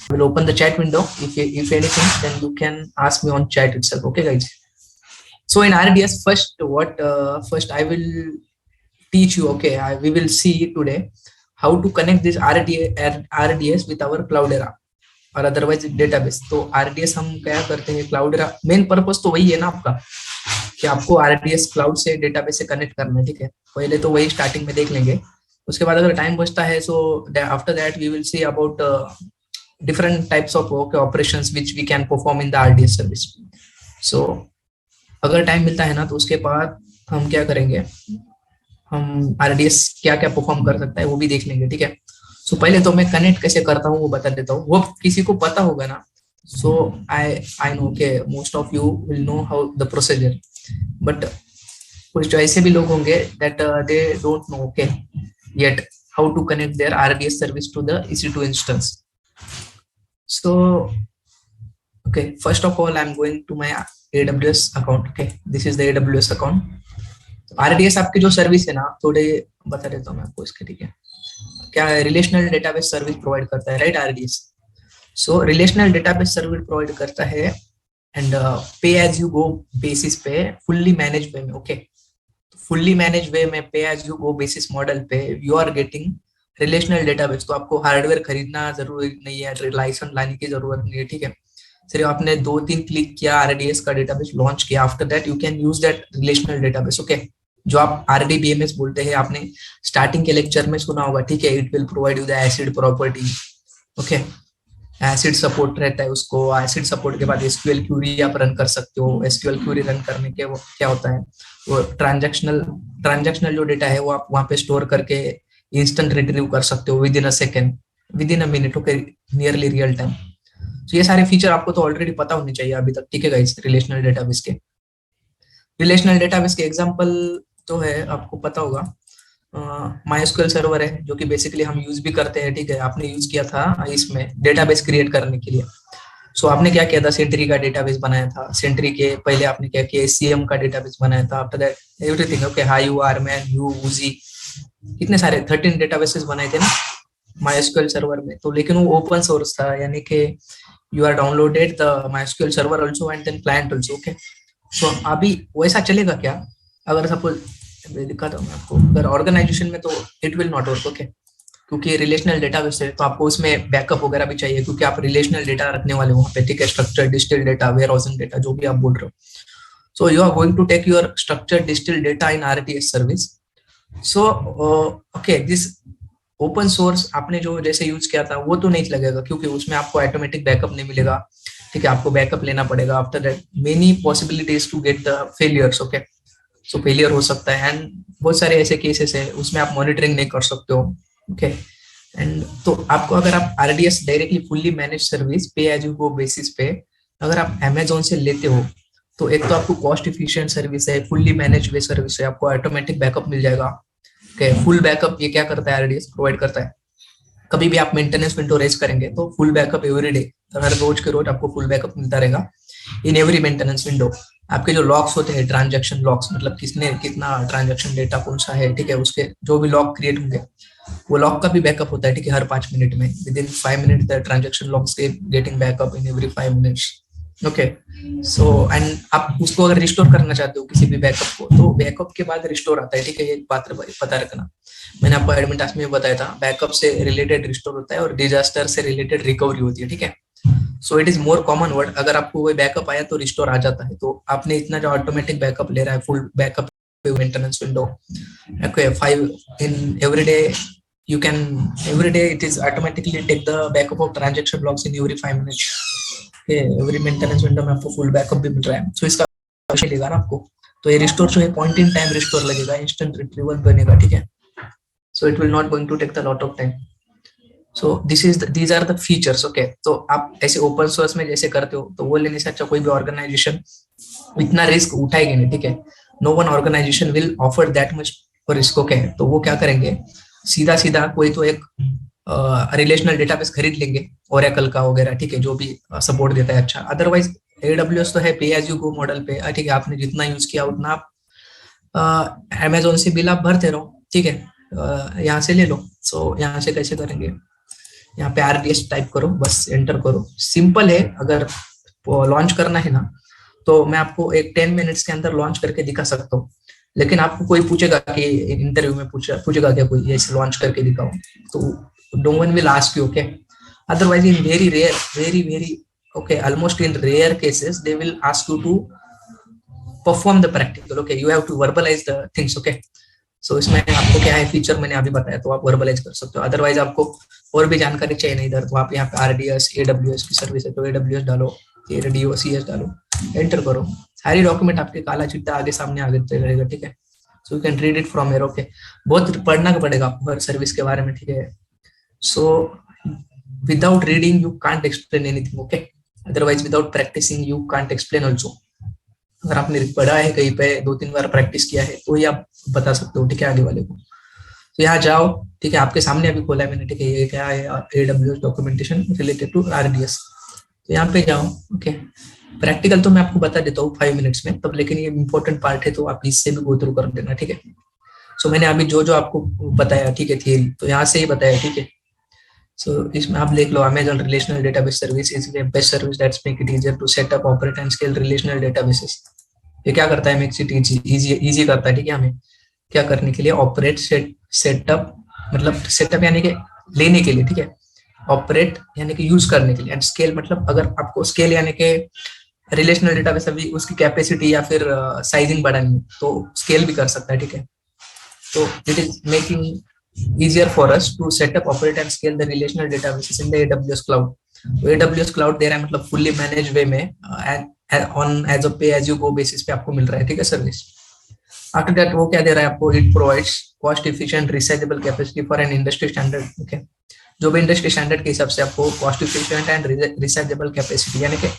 I will open the chat window. If anything, then you can ask me on chat itself. Okay, guys. So in RDS, first I will teach you. Okay, we will see today how to connect this RDS with our Cloudera और otherwise database. तो RDS हम क्या करते हैं, क्लाउडेरा main purpose तो वही है ना आपका, कि आपको आरडीएस क्लाउड से डेटाबेस से कनेक्ट करना है। ठीक है, पहले तो वही स्टार्टिंग में देख लेंगे, उसके बाद अगर टाइम बचता है so after that we will see about different types of operations which we can perform in the RDS service. So अगर टाइम मिलता है ना तो उसके बाद हम क्या करेंगे, हम RDS क्या क्या परफॉर्म कर सकता है वो भी देख लेंगे। ठीक है, सो पहले तो मैं कनेक्ट कैसे करता हूँ वो बता देता हूँ, वो किसी को पता होगा ना। सो आई नो के most of you will know how the procedure, but कुछ जो ऐसे भी लोग होंगे that they don't know okay yet how to connect their RDS service to the EC2 instance. So, okay, first of all, I'm going to my AWS account. Okay, this is the AWS account. RDS आपके जो service है ना, थोड़े बता देता हूँ मैं आपको इसके। ठीक है, क्या रिलेशनल डेटाबेस सर्विस प्रोवाइड करता है, right? RDS so relational database service provide करता है and pay as you go basis पे, फुल्ली मैनेज वे में। ओके, फुल्ली मैनेज वे में pay as you go basis model पे you are getting relational database. तो आपको hardware खरीदना जरूरी नहीं है, लाइसेंस लाने की जरूरत नहीं है। ठीक है, सिर्फ आपने 2-3 क्लिक किया, आरडीएस का डेटाबेस लॉन्च किया, after that you can use that relational database. Okay, जो आप RDBMS बोलते हैं, आपने स्टार्टिंग के लेक्चर में सुना होगा। ठीक है, it will provide you the acid property. Okay, acid support रहता है उसको, एसिड सपोर्ट के बाद SQL क्यूरी आप रन कर सकते हो। SQL क्यूरी रन करने के वो क्या होता है, वो ट्रांजैक्शनल जो डेटा है वो आप वहाँ पे स्टोर करके इंस्टेंट रिट्रीव कर सकते हो with in a second, with in a minute. Okay, nearly real time. तो ये सारे फीचर आपको तो ऑलरेडी पता होने चाहिए अभी तक। ठीक है गाइस, रिलेशनल डेटाबेस के एग्जांपल तो है, आपको पता होगा MySQL सर्वर है जो कि बेसिकली हम यूज भी करते हैं। ठीक है, आपने यूज किया था इसमें डेटाबेस क्रिएट करने के लिए। सो आपने क्या किया था, सेंट्री का डेटाबेस बनाया था। सेंट्री के पहले आपने क्या किया, SCM का डेटाबेस बनाया था। After that everything. ओके, हायू, आरमैन, यू, उजी, कितने सारे 13 डेटाबेसेस बनाए थे ना MySQL सर्वर में। तो लेकिन वो ओपन सोर्स था, यानी कि you are downloaded the MySQL server also and then client also. Okay, so अभी वैसा चलेगा क्या, अगर सपोज दिखाता हूँ मैं आपको, अगर ऑर्गेनाइजेशन में तो it will not work. Okay, क्योंकि रिलेशनल डेटाबेस है तो आपको उसमें बैकअप वगैरह भी चाहिए, क्योंकि आप रिलेशनल डेटा रखने वाले वहाँ पे। ठीक है, structure distil data, warehousing data, जो भी आप बोल रहे हो। So you are going to take your structure distil data in RDS service. So okay, this open source आपने जो जैसे यूज किया था वो तो नहीं लगेगा, क्योंकि उसमें आपको ऑटोमेटिक बैकअप नहीं मिलेगा। ठीक है, आपको बैकअप लेना पड़ेगा। After that many possibilities to get the failures. Okay, so failure हो सकता है एंड बहुत सारे ऐसे केसेस है उसमें आप मॉनिटरिंग नहीं कर सकते हो। ओके, एंड तो आपको अगर आप RDS directly fully manage service पे एज यू गो बेसिस पे अगर आप Amazon से लेते हो, तो एक तो आपको कॉस्ट इफिशिएंट सर्विस है, फुल्ली मैनेज वे सर्विस है, आपको ऑटोमेटिक बैकअप मिल जाएगा। ओके, फुल बैकअप ये क्या करता है, RDS प्रोवाइड करता है। कभी भी आप मेंटेनेंस विंडो रेज करेंगे तो फुल बैकअप एवरी डे, हर रोज के रोज आपको फुल बैकअप मिलता रहेगा इन एवरी मेंटेनेंस विंडो। आपके जो लॉक्स होते हैं, ट्रांजैक्शन लॉक्स, मतलब किसने कितना ट्रांजैक्शन डेटा कौन सा है। ठीक है, उसके जो भी लॉक क्रिएट होंगे वो लॉक का भी बैकअप होता है। ठीक है, हर 5 मिनट में, with in 5 minute the transaction locks getting backup in every 5 minutes. Okay, so and आप उसको अगर रिस्टोर करना चाहते हो किसी भी बैकअप को, तो बैकअप के बाद रिस्टोर आता है। ठीक है, ये बात पता रखना, मैंने आपको एडमिन टास्क में बताया था, बैकअप से रिलेटेड रिस्टोर होता है और डिजास्टर से रिलेटेड रिकवरी होती है। ठीक है, सो it is more common word. अगर आपको कोई बैकअप आया तो रिस्टोर आ जाता है, तो आपने इतना जो ऑटोमेटिक बैकअप ले रहा है, full backup maintenance window. Okay, 5 in every day you can every day it is automatically take the backup of transaction logs in every 5 minutes. Okay, every maintenance window में आपको full backup भी मिल रहा है। So इसका लेगा ना आपको, तो ये रिस्टोर जो है पॉइंट इन टाइम रिस्टोर लगेगा, इंस्टेंट रिट्रीवल बनेगा। ठीक है, so it will not going to take the lot of time. So these are the features. Okay, तो आप ऐसे ओपन सोर्स में जैसे करते हो तो वो लेने से अच्छा कोई भी ऑर्गेनाइजेशन इतना रिस्क उठाएगी नहीं। ठीक है, no one organization will offer that much risk. Okay, तो वो क्या करेंगे, सीधा सीधा कोई तो एक रिलेशनल डेटाबेस खरीद लेंगे, ओरेकल का वगैरह। ठीक है, जो भी सपोर्ट देता है अच्छा। अदरवाइज AWS तो है पे एज यू गो मॉडल पे। ठीक है, आपने जितना यूज किया उतना आप Amazon से बिल आप भरते रहो। ठीक है, यहाँ से ले लो। सो यहाँ से कैसे करेंगे, यहाँ पे RDS टाइप करो, बस एंटर करो, सिंपल है। अगर लॉन्च करना है ना तो मैं आपको एक 10 मिनट्स के अंदर लॉन्च करके दिखा सकता हूँ, लेकिन आपको कोई पूछेगा कि इंटरव्यू में पूछेगा क्या कोई ऐसे लॉन्च करके दिखाओ, तो no one will ask you, okay. Otherwise, in very rare, very okay, almost in rare cases, they will ask you to perform the practical. Okay, you have to verbalize the things. Okay, so इसमें आपको क्या है feature मैंने अभी बताया, तो आप verbalise कर सकते हो। अदरवाइज आपको और भी जानकारी चाहिए ना इधर, तो आप यहाँ पे RDS AWS की सर्विस है, तो AWS डालो, AWS डालो, एंटर करो, सारी डॉक्यूमेंट आपके काला चिट्टा आगे सामने आगे रहेगा, ठीक है। So you can read it from here. Okay, बहुत पढ़ना पड़ेगा आपको हर सर्विस के बारे में, ठीक है। सो without reading you can't explain anything, okay, otherwise without practicing you can't explain also। अगर आपने पढ़ा है कहीं पे 2-3 बार प्रैक्टिस किया है तो ही आप बता सकते हो, ठीक है, आगे वाले को। तो यहाँ जाओ, ठीक है, आपके सामने अभी खोला है मैंने, ठीक है, ये क्या है AWS documentation related to RDS। तो यहाँ पे जाओ, ओके। प्रैक्टिकल तो मैं आपको बता देता हूँ 5 मिनट्स में तब, लेकिन ये इंपॉर्टेंट पार्ट है तो आप इससे भी गो थ्रू कर देना, ठीक है। सो मैंने अभी जो जो आपको बताया, ठीक है, थियरी तो यहाँ से ही बताया, ठीक है। So इसमें आप देख लो, Amazon Relational Database Service is the best service that make it easier to set up, operate and scale relational databases। ये क्या करता है, मेक्स इट इजी करता है, ठीक है। हमें क्या करने के लिए, ऑपरेट, सेटअप, मतलब सेटअप यानी कि लेने के लिए, ठीक है, ऑपरेट यानी कि यूज करने के लिए, एंड स्केल मतलब अगर आपको स्केल यानी कि रिलेशनल डेटाबेस अभी उसकी कैपेसिटी या फिर साइजिंग बढ़ानी है तो स्केल भी कर सकता है, ठीक है। तो it is making easier for us to set up, operate and scale the relational databases in the AWS cloud। तो AWS cloud दे रहा है मतलब fully managed way में on as a pay as you go basis पे आपको मिल रहा है, ठीक है, सर्विस। आफ्टर दैट वो क्या दे रहा है आपको, it provides cost efficient resizable capacity for an industry standard, okay. जो भी इंडस्ट्री स्टैंडर्ड के हिसाब से आपको cost efficient and resizable capacity यानी कि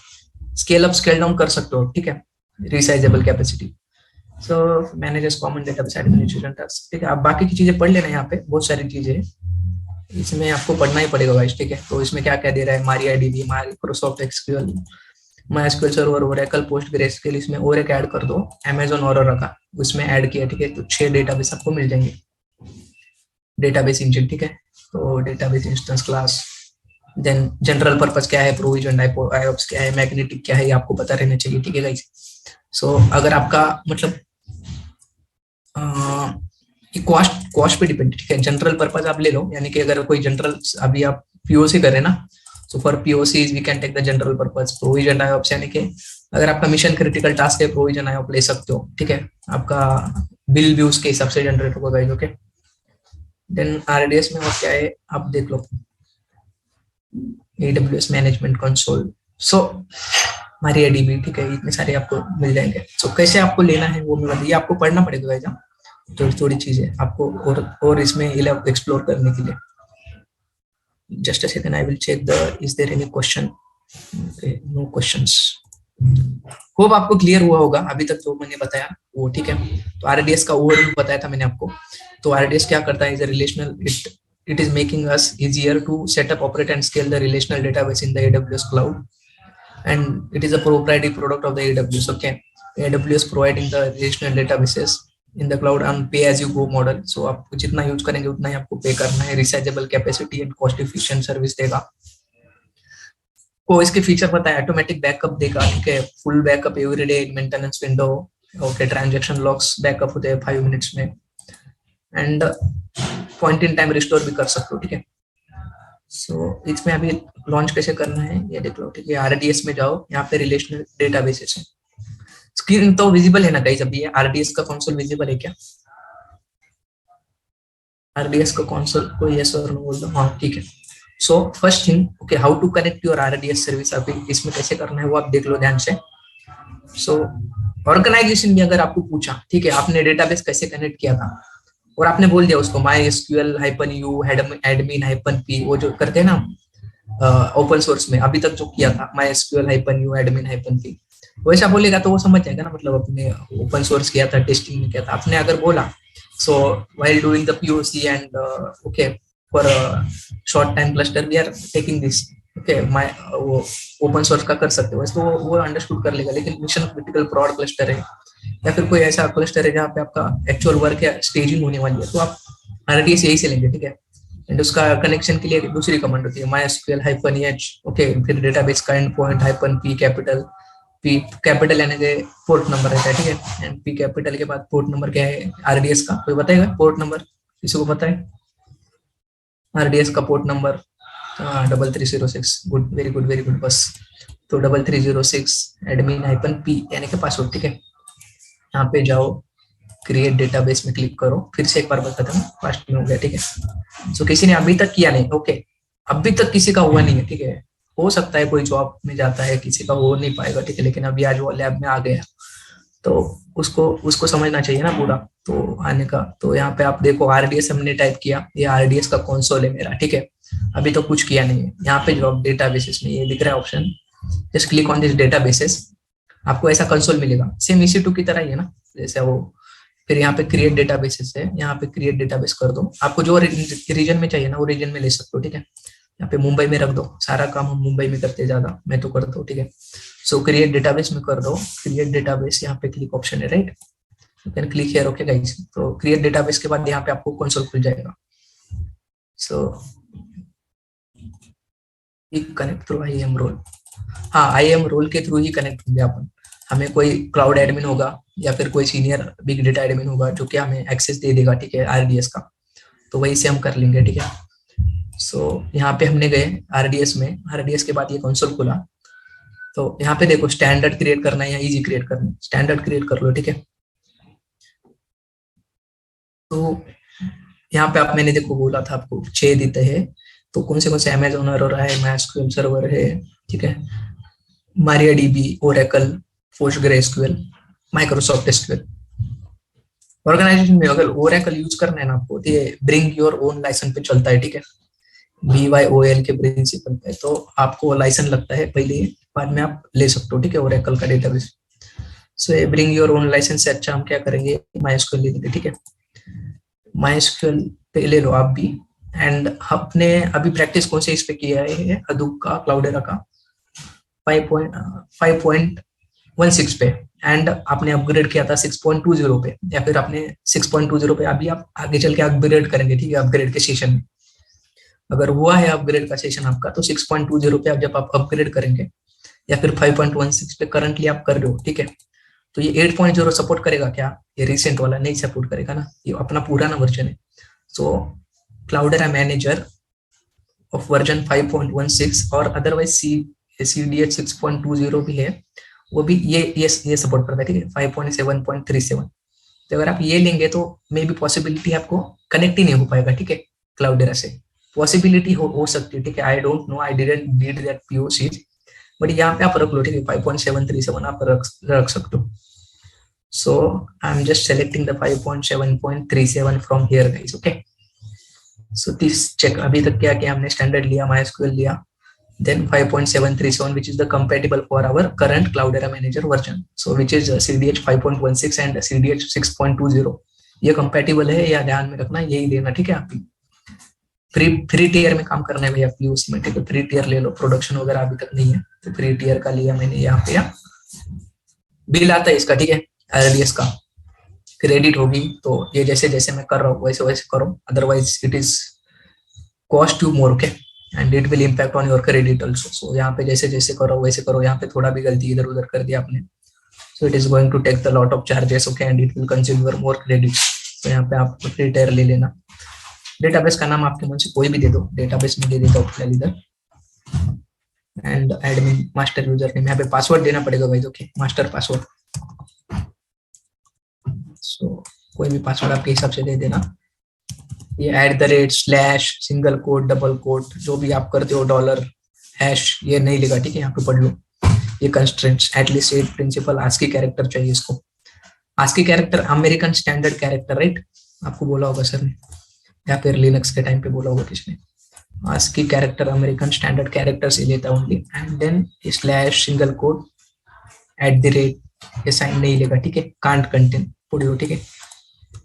स्केल अप स्केल डाउन कर सकते हो, ठीक है, resizable capacity. So managers common database administration task, ठीक है। आप बाकी की चीजें पढ़ लेना, यहाँ पे बहुत सारी चीजें इसमें आपको पढ़ना ही पड़ेगा गाइस, ठीक है। तो इसमें क्या क्या दे रहा है, MariaDB, Microsoft SQL, MySQL server, Oracle, PostgreSQL, इसमें और एक ऐड कर दो Amazon Aurora का, उसमें ऐड किया, ठीक है। तो 6 डेटाबेस आपको मिल जाएंगे, डेटाबेस इंजन, ठीक है। तो database instance class, then general purpose क्या है, प्रोविजन IOPS क्या है, मैग्नेटिक क्या है, ये आपको पता रहना चाहिए, ठीक है गाइस। सो अगर आपका मतलब कॉस्ट पे डिपेंड, ठीक है। जनरल पर्पस आप ले लो, यानी कि अगर कोई जनरल अभी आप POC करें ना, so for POC we can take the general purpose. Provision IOPS यानी कि अगर आपका मिशन क्रिटिकल टास्क है, प्रोविजन IOPS ले सकते हो, ठीक है। आपका बिल भी उसके हिसाब से जनरेट होगा गाइस, ओके। देन RDS में और क्या है आप देख लो, AWS मैनेजमेंट कंसोल, सो MariaDB, ठीक है, इतने सारे आपको मिल जाएंगे। सो कैसे आपको लेना है वो मैं, ये आपको पढ़ना पड़ेगा गाइस, थोड़ी थोड़ी चीजें आपको और इसमें एक्सप्लोर करने के लिए। Just a second, I will check the is there any question. Okay, no questions. Hope आपको क्लियर हुआ होगा अभी तक जो मैंने बताया वो, ठीक है। तो RDS का ओवरव्यू बताया था मैंने आपको। तो RDS क्या करता है, is a relational, it is making us easier to set up, operate and scale the relational database in the AWS cloud, and it is a proprietary product of the AWS, okay। AWS providing the relational databases in the cloud on pay as you go model। so आप जितना use करेंगे उतना ही आपको पे करना है, resizable capacity and cost efficient service देगा। को इसके फीचर पता है, ऑटोमेटिक बैकअप देगा, ठीक है, full backup everyday maintenance window, okay. Transaction logs backup होते हैं 5 मिनट्स में, and point in time restore भी कर सकते हो, ठीक है। सो इसमें अभी लॉन्च कैसे करना है ये देख लो, ठीक है। RDS में जाओ, यहाँ पे रिलेशनल डेटाबेसेस है, स्क्रीन तो विजिबल है ना गाइस, अभी ये RDS का कंसोल विजिबल है क्या, RDS का कंसोल को यस और नो बोल दो, हाँ ठीक है। So first thing, okay, how to connect your RDS service, अभी इसमें कैसे करना है वो आप देख लो ध्यान से। सो ऑर्गेनाइजेशन में अगर आपको पूछा, ठीक है, आपने डेटाबेस कैसे कनेक्ट किया था और आपने बोल दिया उसको MySQL-u admin-p, वो जो करते हैं ना ओपन सोर्स में अभी तक जो किया था MySQL-u admin-p, वैसा बोलेगा तो वो समझ जाएगा ना, मतलब अपने ओपन सोर्स किया था, टेस्टिंग में किया था। आपने अगर बोला so while doing the POC and okay for short time cluster we are taking this, okay, वो ओपन सोर्स का कर सकते हो, तो वो अंडरस्टूड कर लेगा। लेकिन मिशन क्रिटिकल प्रॉड क्लस्टर है या फिर कोई ऐसा क्लस्टर है जहाँ पे आपका एक्चुअल वर्क या स्टेजिंग होने वाली है, तो आप RDS यही से लेंगे, ठीक है। एंड उसका कनेक्शन के लिए दूसरी कमांड होती है MySQL-h, ओके। फिर डेटाबेस का and point -p capital, P capital यानी कि पोर्ट नंबर रहता है, ठीक है। एंड पी कैपिटल के बाद पोर्ट नंबर क्या है आरडीएस का, कोई बताएगा पोर्ट नंबर, किसी को पता है आरडीएस का port number? 3306, good, very good very good, बस। तो 3306 admin-p यानी कि पासवर्ड, ठीक है। यहाँ पे जाओ, क्रिएट डेटाबेस में क्लिक करो, फिर से एक बार बताता हूँ, फास्ट में हो गया, ठीक है। सो किसी ने अभी तक किया नहीं, ओके, अभी तक किसी का हुआ नहीं है, ठीक है। हो सकता है कोई जॉब में जाता है किसी का हो नहीं पाएगा, ठीक है, लेकिन अभी आज वो लैब में आ गया तो उसको उसको समझना चाहिए ना पूरा, तो आने का। तो यहाँ पे आप देखो आरडीएस हमने टाइप किया, ये आरडीएस का कंसोल है मेरा, ठीक है। अभी तो कुछ किया नहीं है। यहाँ पे जो आप डेटाबेसेस में ये दिख रहा है option, just click on this databases, आपको ऐसा कंसोल मिलेगा, सेम EC2 की तरह ही है ना जैसे वो। फिर यहाँ पे क्रिएट डेटाबेसेस है, यहाँ पे क्रिएट डेटाबेस कर दो, आपको जो रीजन में चाहिए ना वो रीजन में ले सकते हो, ठीक है। यहाँ पे मुंबई में रख दो, सारा काम हम मुंबई में करते हैं ज्यादा, मैं तो करता हूँ, ठीक है। सो क्रिएट डेटाबेस में कर दो, क्रिएट डेटाबेस, यहाँ पे क्लिक ऑप्शन है, right, you can click here, okay guys. तो क्रिएट डेटाबेस के बाद यहाँ पे आपको कंसोल खुल जाएगा। So connect through IAM role, हाँ IAM रोल के थ्रू ही कनेक्ट होंगे अपन। हमें कोई क्लाउड एडमिन होगा या फिर कोई सीनियर बिग डेटा एडमिन होगा जो कि हमें एक्सेस दे देगा, ठीक है, आरडीएस का, तो वही से हम कर लेंगे, ठीक है। सो यहाँ पे हमने गए आरडीएस में, आरडीएस के बाद ये कंसोल खुला, तो यहाँ पे देखो स्टैंडर्ड क्रिएट करना है या इजी क्रिएट करना है, स्टैंडर्ड क्रिएट कर लो, ठीक है। तो यहाँ पे आप, मैंने देखो बोला था आपको 6 देते हैं, तो कौन से अमेजोन रहा है, MySQL सर्वर है, ठीक है, MariaDB, Oracle, PostgreSQL, Microsoft SQL. Organisation में अगर ओरेकल यूज करना है ना आपको, तो ये ब्रिंग योर ओन लाइसेंस पे चलता है, ठीक है, BYOL के प्रिंसिपल पे, तो आपको लाइसेंस लगता है पहले, बाद में आप ले सकते हो, ठीक है, ओरेकल का डेटाबेस। सो ये ब्रिंग योर ओन लाइसेंस से अच्छा हम क्या करेंगे, MySQL ले लेंगे, ठीक है। MySQL पे ले लो आप भी। एंड आपने अभी प्रैक्टिस कौन से इस पे किया है, हडूप का, क्लाउडेरा का 5.16 पे, एंड आपने अपग्रेड किया था 6.20 पे, या फिर आपने 6.20 पे, अभी आप आगे चल के अपग्रेड करेंगे, ठीक है, अपग्रेड के सेशन में। अगर हुआ है अपग्रेड का सेशन आपका, तो 6.20 पे जब आप अपग्रेड करेंगे, या फिर 5.16 पे करंटली आप कर रहे हो, ठीक है, तो ये 8.0 सपोर्ट करेगा क्या? ये रिसेंट वाला नहीं सपोर्ट करेगा ना, ये अपना पुराना वर्जन है। सो क्लाउडेरा मैनेजर ऑफ वर्जन 5.16 और अदरवाइज CDH 6.20 भी है, वो भी ये सपोर्ट करता है, ठीक है, 5.7.37। तो अगर आप ये लेंगे तो मे बी पॉसिबिलिटी आपको कनेक्ट ही नहीं हो पाएगा, ठीक है, क्लाउडेरा से। पॉसिबिलिटी हो सकती है, ठीक है, I don't know, I didn't read that POC, but यहाँ पे आप रख लो, ठीक है, 5.737 आप रख सकते हो। So I am just selecting the 5.7.37 from here guys, okay. So this check, अभी तक क्या किया हमने, स्टैंडर्ड लिया, MySQL लिया, then 5.737 which is the compatible for our current Cloudera Manager version, so which is CDH 5.16 and CDH 6.20, ये compatible है, या ध्यान में रखना, यही लेना, ठीक है। आप फ्री टीयर में काम करना है भैया POC में, ठीक है, फ्री टीयर ले लो, प्रोडक्शन वगैरह अभी तक नहीं है, तो फ्री टीयर का लिया मैंने। यहाँ पे बिल आता है इसका, ठीक है, RDS का क्रेडिट होगी, तो ये जैसे जैसे मैं कर रहा हूँ वैसे वैसे करो, otherwise it is cost you more, okay, and it will impact on your credit also. So यहाँ पे जैसे जैसे करो वैसे करो, यहाँ पे थोड़ा भी गलती इधर उधर कर दिया आपने, so it is going to take the lot of charges, okay, and it will consume your more credit. तो यहाँ पे आप फ्री टीयर ले लेना। डेटाबेस का नाम आपके मन से कोई भी दे दो, डेटाबेस में दे देता हूँ फिलहाल इधर, and admin master user name, यहाँ पे पासवर्ड देना पड़ेगा भाई, ओके, मास्टर पासवर्ड। सो कोई भी पासवर्ड आपके हिसाब से दे देना। ये @ सिंगल कोट, डबल कोट, जो भी आप करते हो, $, हैश, ये नहीं लेगा, ठीक है, यहाँ पे पढ़ लो। ये constraints, at least 8 principal, ASCII character चाहिए इसको। ASCII character American standard character, right, आपको बोला होगा सर ने, या फिर लिनक्स के टाइम पे बोला होगा किसने। ASCII character American standard character से लेता only, and then slash single quote @ ये साइन नहीं लेगा, ठीक है, कांट कंटेन पढ़ लो, ठीक है।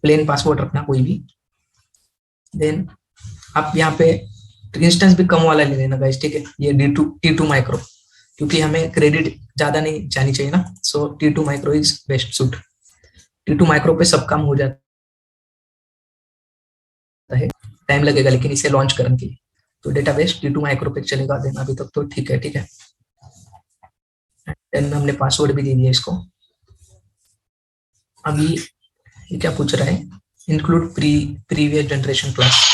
प्लेन पासवर्ड रखना कोई भी। देन आप यहाँ पे इंस्टेंस भी कम वाला ले लेना गाइस, ठीक है, ये T2 माइक्रो, क्योंकि हमें क्रेडिट ज्यादा नहीं जानी चाहिए ना, सो T2 micro is best suit. T2 micro पे सब काम हो जाता है। टाइम लगेगा लेकिन इसे लॉन्च करने के लिए। तो डेटाबेस T2 माइक्रो पे चलेगा देना अभी तक तो ठीक है, ठीक है। देन हमने पासवर्ड भी दे दिया इसको। अभी ये क्या पूछ रहा है, include previous generation class.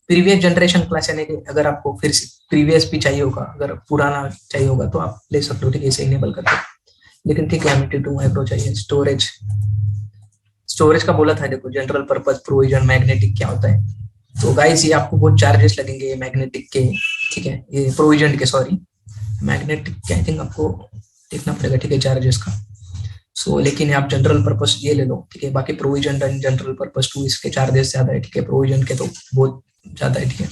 Previous generation class यानी कि अगर आपको फिर से प्रीवियस भी चाहिए होगा, अगर पुराना चाहिए होगा तो आप ले सकते हो, ठीक है, इसे इनेबल करके। लेकिन ठीक है, हमें T2 माइक्रो चाहिए। स्टोरेज, स्टोरेज का बोला था देखो, जनरल पर्पज प्रोविजन मैग्नेटिक क्या होता है। तो गाइस ये आपको बहुत चार्जेस लगेंगे मैग्नेटिक के, ठीक है, ये प्रोविजन के, सॉरी मैग्नेटिक के आई थिंक आपको देखना पड़ेगा, ठीक है, चार्जेस का। सो लेकिन आप जनरल पर्पस ये ले लो, ठीक है। बाकी provision and general purpose to इसके चार्जेस ज्यादा है, ठीक है, प्रोविजन के तो बहुत ज्यादा है, ठीक है।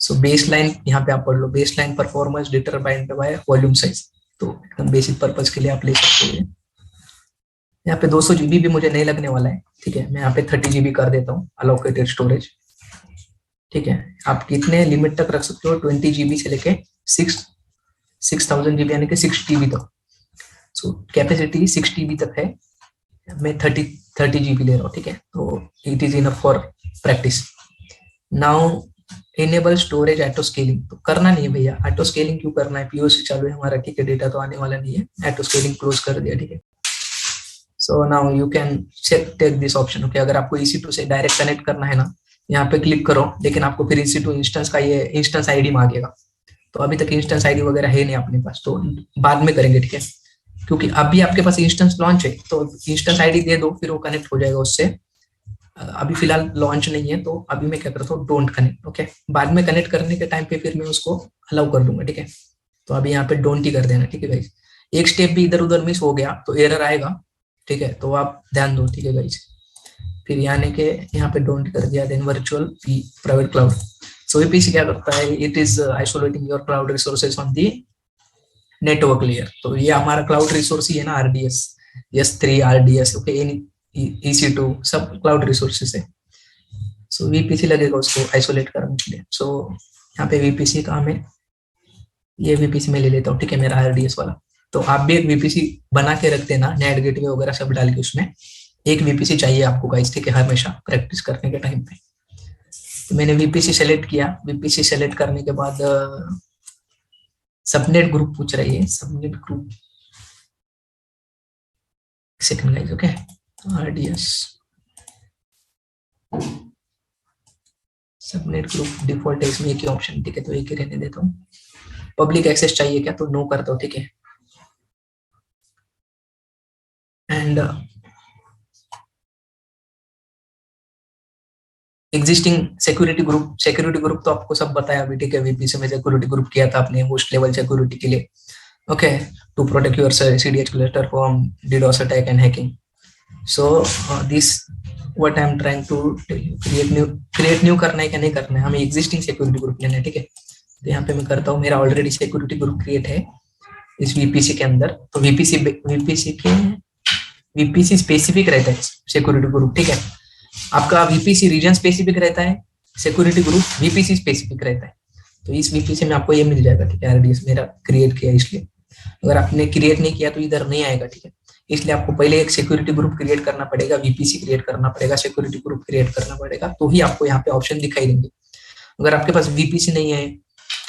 सो बेस लाइन यहाँ पे आप पढ़ लो, base line performance determined by volume size. तो एकदम बेसिक पर्पस के लिए आप ले सकते हो। यहाँ पे 200 जीबी भी मुझे नहीं लगने वाला है, ठीक है। मैं यहाँ पे 30 जीबी कर देता हूँ अलोकेटेड स्टोरेज, ठीक है। आप कितने लिमिट तक रख सकते हो, 20 जीबी से लेके 6000 जीबी यानी कि 6 टीबी तक। सो कैपेसिटी 6 टीबी तक है, मैं 30 जीबी ले रहा हूँ, ठीक है। तो it is enough for practice. Now enable storage auto scaling, तो करना नहीं है भैया, ऑटो स्केलिंग क्यों करना है, पीओसी चालू है हमारा, ठीक है, डेटा तो आने वाला नहीं है, ऑटो स्केलिंग क्लोज कर दिया, ठीक है। So now you can take this option, okay. अगर आपको EC2 से डायरेक्ट कनेक्ट करना है ना, यहाँ पे क्लिक करो, लेकिन आपको फिर EC2 इंस्टेंस का ये इंस्टेंस आईडी मांगेगा। तो अभी तक इंस्टेंस आईडी वगैरह है नहीं अपने पास, तो बाद में करेंगे, ठीक है। क्योंकि अभी आपके पास इंस्टेंस लॉन्च है, तो इंस्टेंस आईडी दे दो, फिर वो कनेक्ट हो जाएगा उससे। अभी फिलहाल लॉन्च नहीं है, तो अभी मैं क्या करता हूँ, डोंट कनेक्ट, ओके। बाद में कनेक्ट करने के टाइम पे फिर मैं उसको अलाउ कर दूंगा, ठीक है। तो अभी यहाँ पे डोंट ही कर देना, ठीक है गाइस। एक स्टेप भी इधर उधर मिस हो गया तो एरर आएगा, ठीक है, तो आप ध्यान दो, ठीक है गाइस। फिर यहाँ पे डोंट कर दिया, देन वर्चुअल प्राइवेट क्लाउड। सो VPC क्या करता है, it is isolating your cloud resources on the network layer. तो ये हमारा क्लाउड रिसोर्स ही है ना, RDS, S3 RDS, okay, EC2 सब क्लाउड रिसोर्सेज है। सो VPC लगेगा उसको आइसोलेट करने के लिए। सो यहाँ पे VPC काम है, ये VPC में ले लेता हूँ, ठीक है, मेरा RDS वाला। तो आप भी एक VPC बना के रखते ना, नेट गेटवे वगैरह सब डाल के, उसमें एक VPC चाहिए आपको गाइस, ठीक है, हमेशा प्रैक्टिस करने के टाइम पे। तो मैंने VPC सेलेक्ट किया, VPC सेलेक्ट करने के बाद सबनेट ग्रुप पूछ रही है, subnet group, second guys, okay, RDS subnet group default है इसमें एक ही ऑप्शन, ठीक है, तो एक ही रहने देता हूँ। पब्लिक एक्सेस चाहिए क्या, तो नो करता हूँ, ठीक है। एंड एग्जिस्टिंग सिक्योरिटी ग्रुप तो आपको सब बताया अभी, ठीक है। VPC में सिक्योरिटी ग्रुप किया था आपने होस्ट लेवल सिक्योरिटी के लिए, okay, to protect your CDH cluster from DDoS attack and hacking. So this what I am trying to create new करना है क्या नहीं करना है, हमें एग्जिस्टिंग सिक्योरिटी ग्रुप लेना है, ठीक है। तो यहाँ पे मैं करता हूँ, मेरा ऑलरेडी सिक्योरिटी ग्रुप क्रिएट है इस VPC के अंदर। तो VPC स्पेसिफिक रहता है सिक्योरिटी ग्रुप, ठीक है। आपका VPC रीजन स्पेसिफिक रहता है, सिक्योरिटी ग्रुप VPC स्पेसिफिक रहता है। तो इस VPC में आपको ये मिल जाएगा, ठीक है, RDS मेरा क्रिएट किया इसलिए। अगर आपने क्रिएट नहीं किया तो इधर नहीं आएगा, ठीक है। इसलिए आपको पहले एक सिक्योरिटी ग्रुप क्रिएट करना पड़ेगा, VPC क्रिएट करना पड़ेगा, सिक्योरिटी ग्रुप क्रिएट करना पड़ेगा, तो ही आपको यहाँ पे ऑप्शन दिखाई देंगे। अगर आपके पास VPC नहीं है,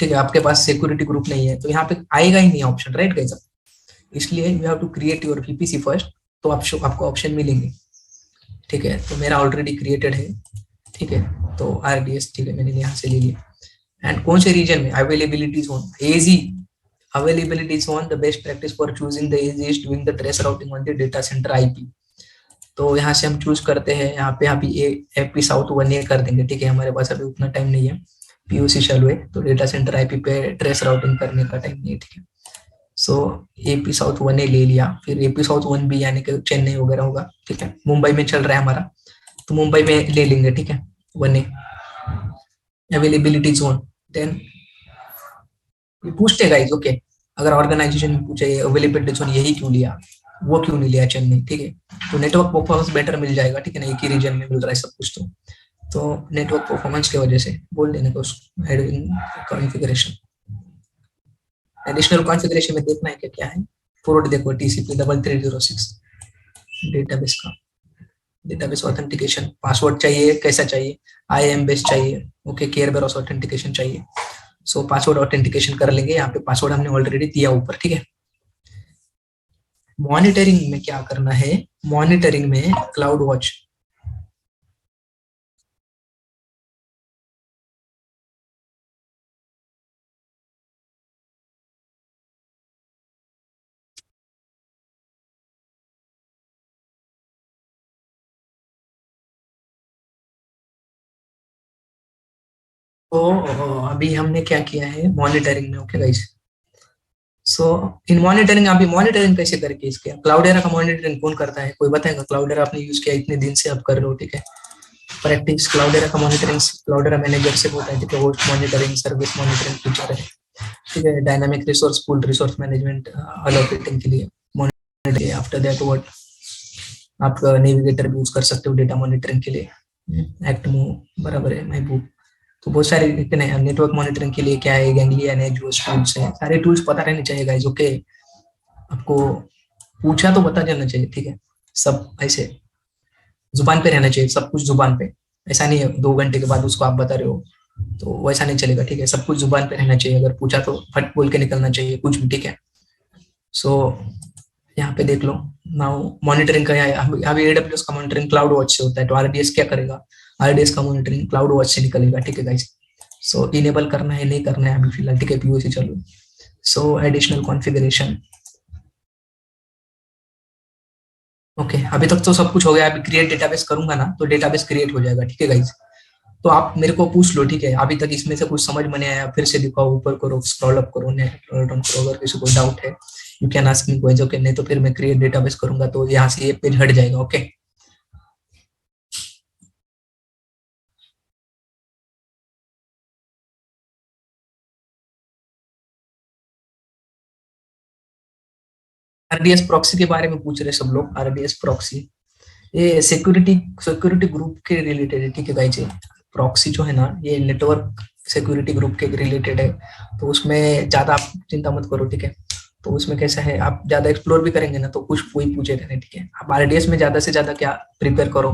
ठीक है, आपके पास सिक्योरिटी ग्रुप नहीं है, तो यहाँ पे आएगा ही नहीं ऑप्शन, राइट गाइस। इसलिए you have to create your VPC first, तो आपको ऑप्शन मिलेंगे, ठीक है। तो मेरा ऑलरेडी क्रिएटेड है, ठीक है, तो RDS, ठीक है, मैंने यहाँ से ले लिया। एंड कौन से रीजन में, availability zone, AZ availability zone, the best practice for choosing the AZ is doing the trace routing on the data center IP। तो यहाँ से हम चूज करते हैं, यहाँ पे अभी AP South 1A कर देंगे, ठीक है, हमारे पास अभी उतना टाइम नहीं है, POC चालू है, तो डेटा सेंटर IP पे ट्रेस राउटिंग करने का टाइम नहीं है, ठीक है। सो AP South 1A ले लिया, फिर AP South 1B यानी कि चेन्नई वगैरह होगा, ठीक है, मुंबई में चल रहा है हमारा, तो मुंबई में ले लेंगे, ठीक है, 1A अवेलेबिलिटी जोन। देन पूछते गाइस, ओके, अगर ऑर्गेनाइजेशन में पूछे अवेलेबिलिटी जोन यही क्यों लिया, वो क्यों नहीं लिया चेन्नई, ठीक है, तो नेटवर्क परफॉर्मेंस बेटर मिल जाएगा, ठीक है ना, एक ही रीजन में मिल रहा है सब कुछ, तो नेटवर्क परफॉर्मेंस की वजह से बोल देने को कॉन्फ़िगरेशन। एडिशनल कॉन्फ़िगरेशन में देखना है क्या है, पोर्ट देखो TCP 3306 डेटाबेस का, डेटाबेस ऑथेंटिकेशन, पासवर्ड चाहिए, कैसा चाहिए, IAM बेस्ड चाहिए, ओके, केयर बेरोस ऑथेंटिकेशन चाहिए। सो पासवर्ड ऑथेंटिकेशन कर लेंगे, यहाँ पे पासवर्ड हमने ऑलरेडी दिया ऊपर, ठीक है। मॉनिटरिंग में क्या करना है, मॉनिटरिंग में क्लाउड वॉच, तो अभी हमने क्या किया है मॉनिटरिंग में, ओके गाइस। सो इन मॉनिटरिंग, अभी मॉनिटरिंग कैसे करके इसके, क्लाउडेरा का मॉनिटरिंग कौन करता है, कोई बताएगा? क्लाउडेरा आपने यूज किया इतने दिन से, आप कर रहे हो, ठीक है। प्रैक्टिस क्लाउडेरा का मॉनिटरिंग क्लाउडेरा मैनेजर से होता है, ठीक है। Host monitoring, service monitoring feature है, ठीक है। Dynamic resource pool, resource management allocating के लिए मॉनिटरिंग। आफ्टर दैट व्हाट, आप नेविगेटर भी यूज कर सकते हो डेटा मॉनिटरिंग के लिए, एक्टमो बराबर है महबूब। तो बहुत सारे नेटवर्क मॉनिटरिंग के लिए क्या है, गैंग्लियन है, जो टूल्स है, सारे टूल्स पता रहने चाहिए गाइस, ओके। आपको पूछा तो बता देना चाहिए, ठीक है। सब ऐसे जुबान पे रहना चाहिए, सब कुछ जुबान पे। ऐसा नहीं है 2 घंटे के बाद उसको आप बता रहे हो, तो वैसा नहीं चलेगा, ठीक है। सब कुछ जुबान पे रहना चाहिए, अगर पूछा तो फट बोल के निकलना चाहिए कुछ भी, ठीक है। सो यहाँ पे देख लो, नाउ मॉनिटरिंग का है, अभी AWS का मॉनिटरिंग क्लाउड वॉच से होता है, तो RDS क्या करेगा, RDS का मॉनिटरिंग क्लाउड वॉच से निकलेगा, ठीक है गाइस। सो इनेबल करना है, नहीं करना है अभी फिलहाल, ठीक है, POC चलो। सो एडिशनल कॉन्फ़िगरेशन, ओके। अभी तक तो सब कुछ हो गया, अभी क्रिएट डेटाबेस करूंगा ना, तो डेटाबेस क्रिएट हो जाएगा, ठीक है गाइस। तो आप मेरे को पूछ लो, ठीक है। अभी तक इसमें से कुछ समझ में नहीं आया, फिर से दिखाओ, ऊपर करो, स्क्रॉल अप करो, स्क्रॉल डाउन करो, अगर किसी को डाउट है you can ask me question, okay. नहीं तो फिर मैं क्रिएट डेटाबेस करूंगा, तो यहाँ से ये पेज हट जाएगा, ओके। RDS प्रॉक्सी के बारे में पूछ रहे सब लोग, RDS प्रॉक्सी, ये सिक्योरिटी सिक्योरिटी ग्रुप के रिलेटेड है, ठीक है गाइज। प्रॉक्सी जो है ना, ये नेटवर्क सिक्योरिटी ग्रुप के रिलेटेड है, तो उसमें ज्यादा आप चिंता मत करो, ठीक है। तो उसमें कैसा है, आप ज्यादा एक्सप्लोर भी करेंगे ना, तो कुछ कोई पूछेगा नहीं, ठीक है। आप RDS में ज्यादा से ज्यादा क्या प्रिपेयर करो,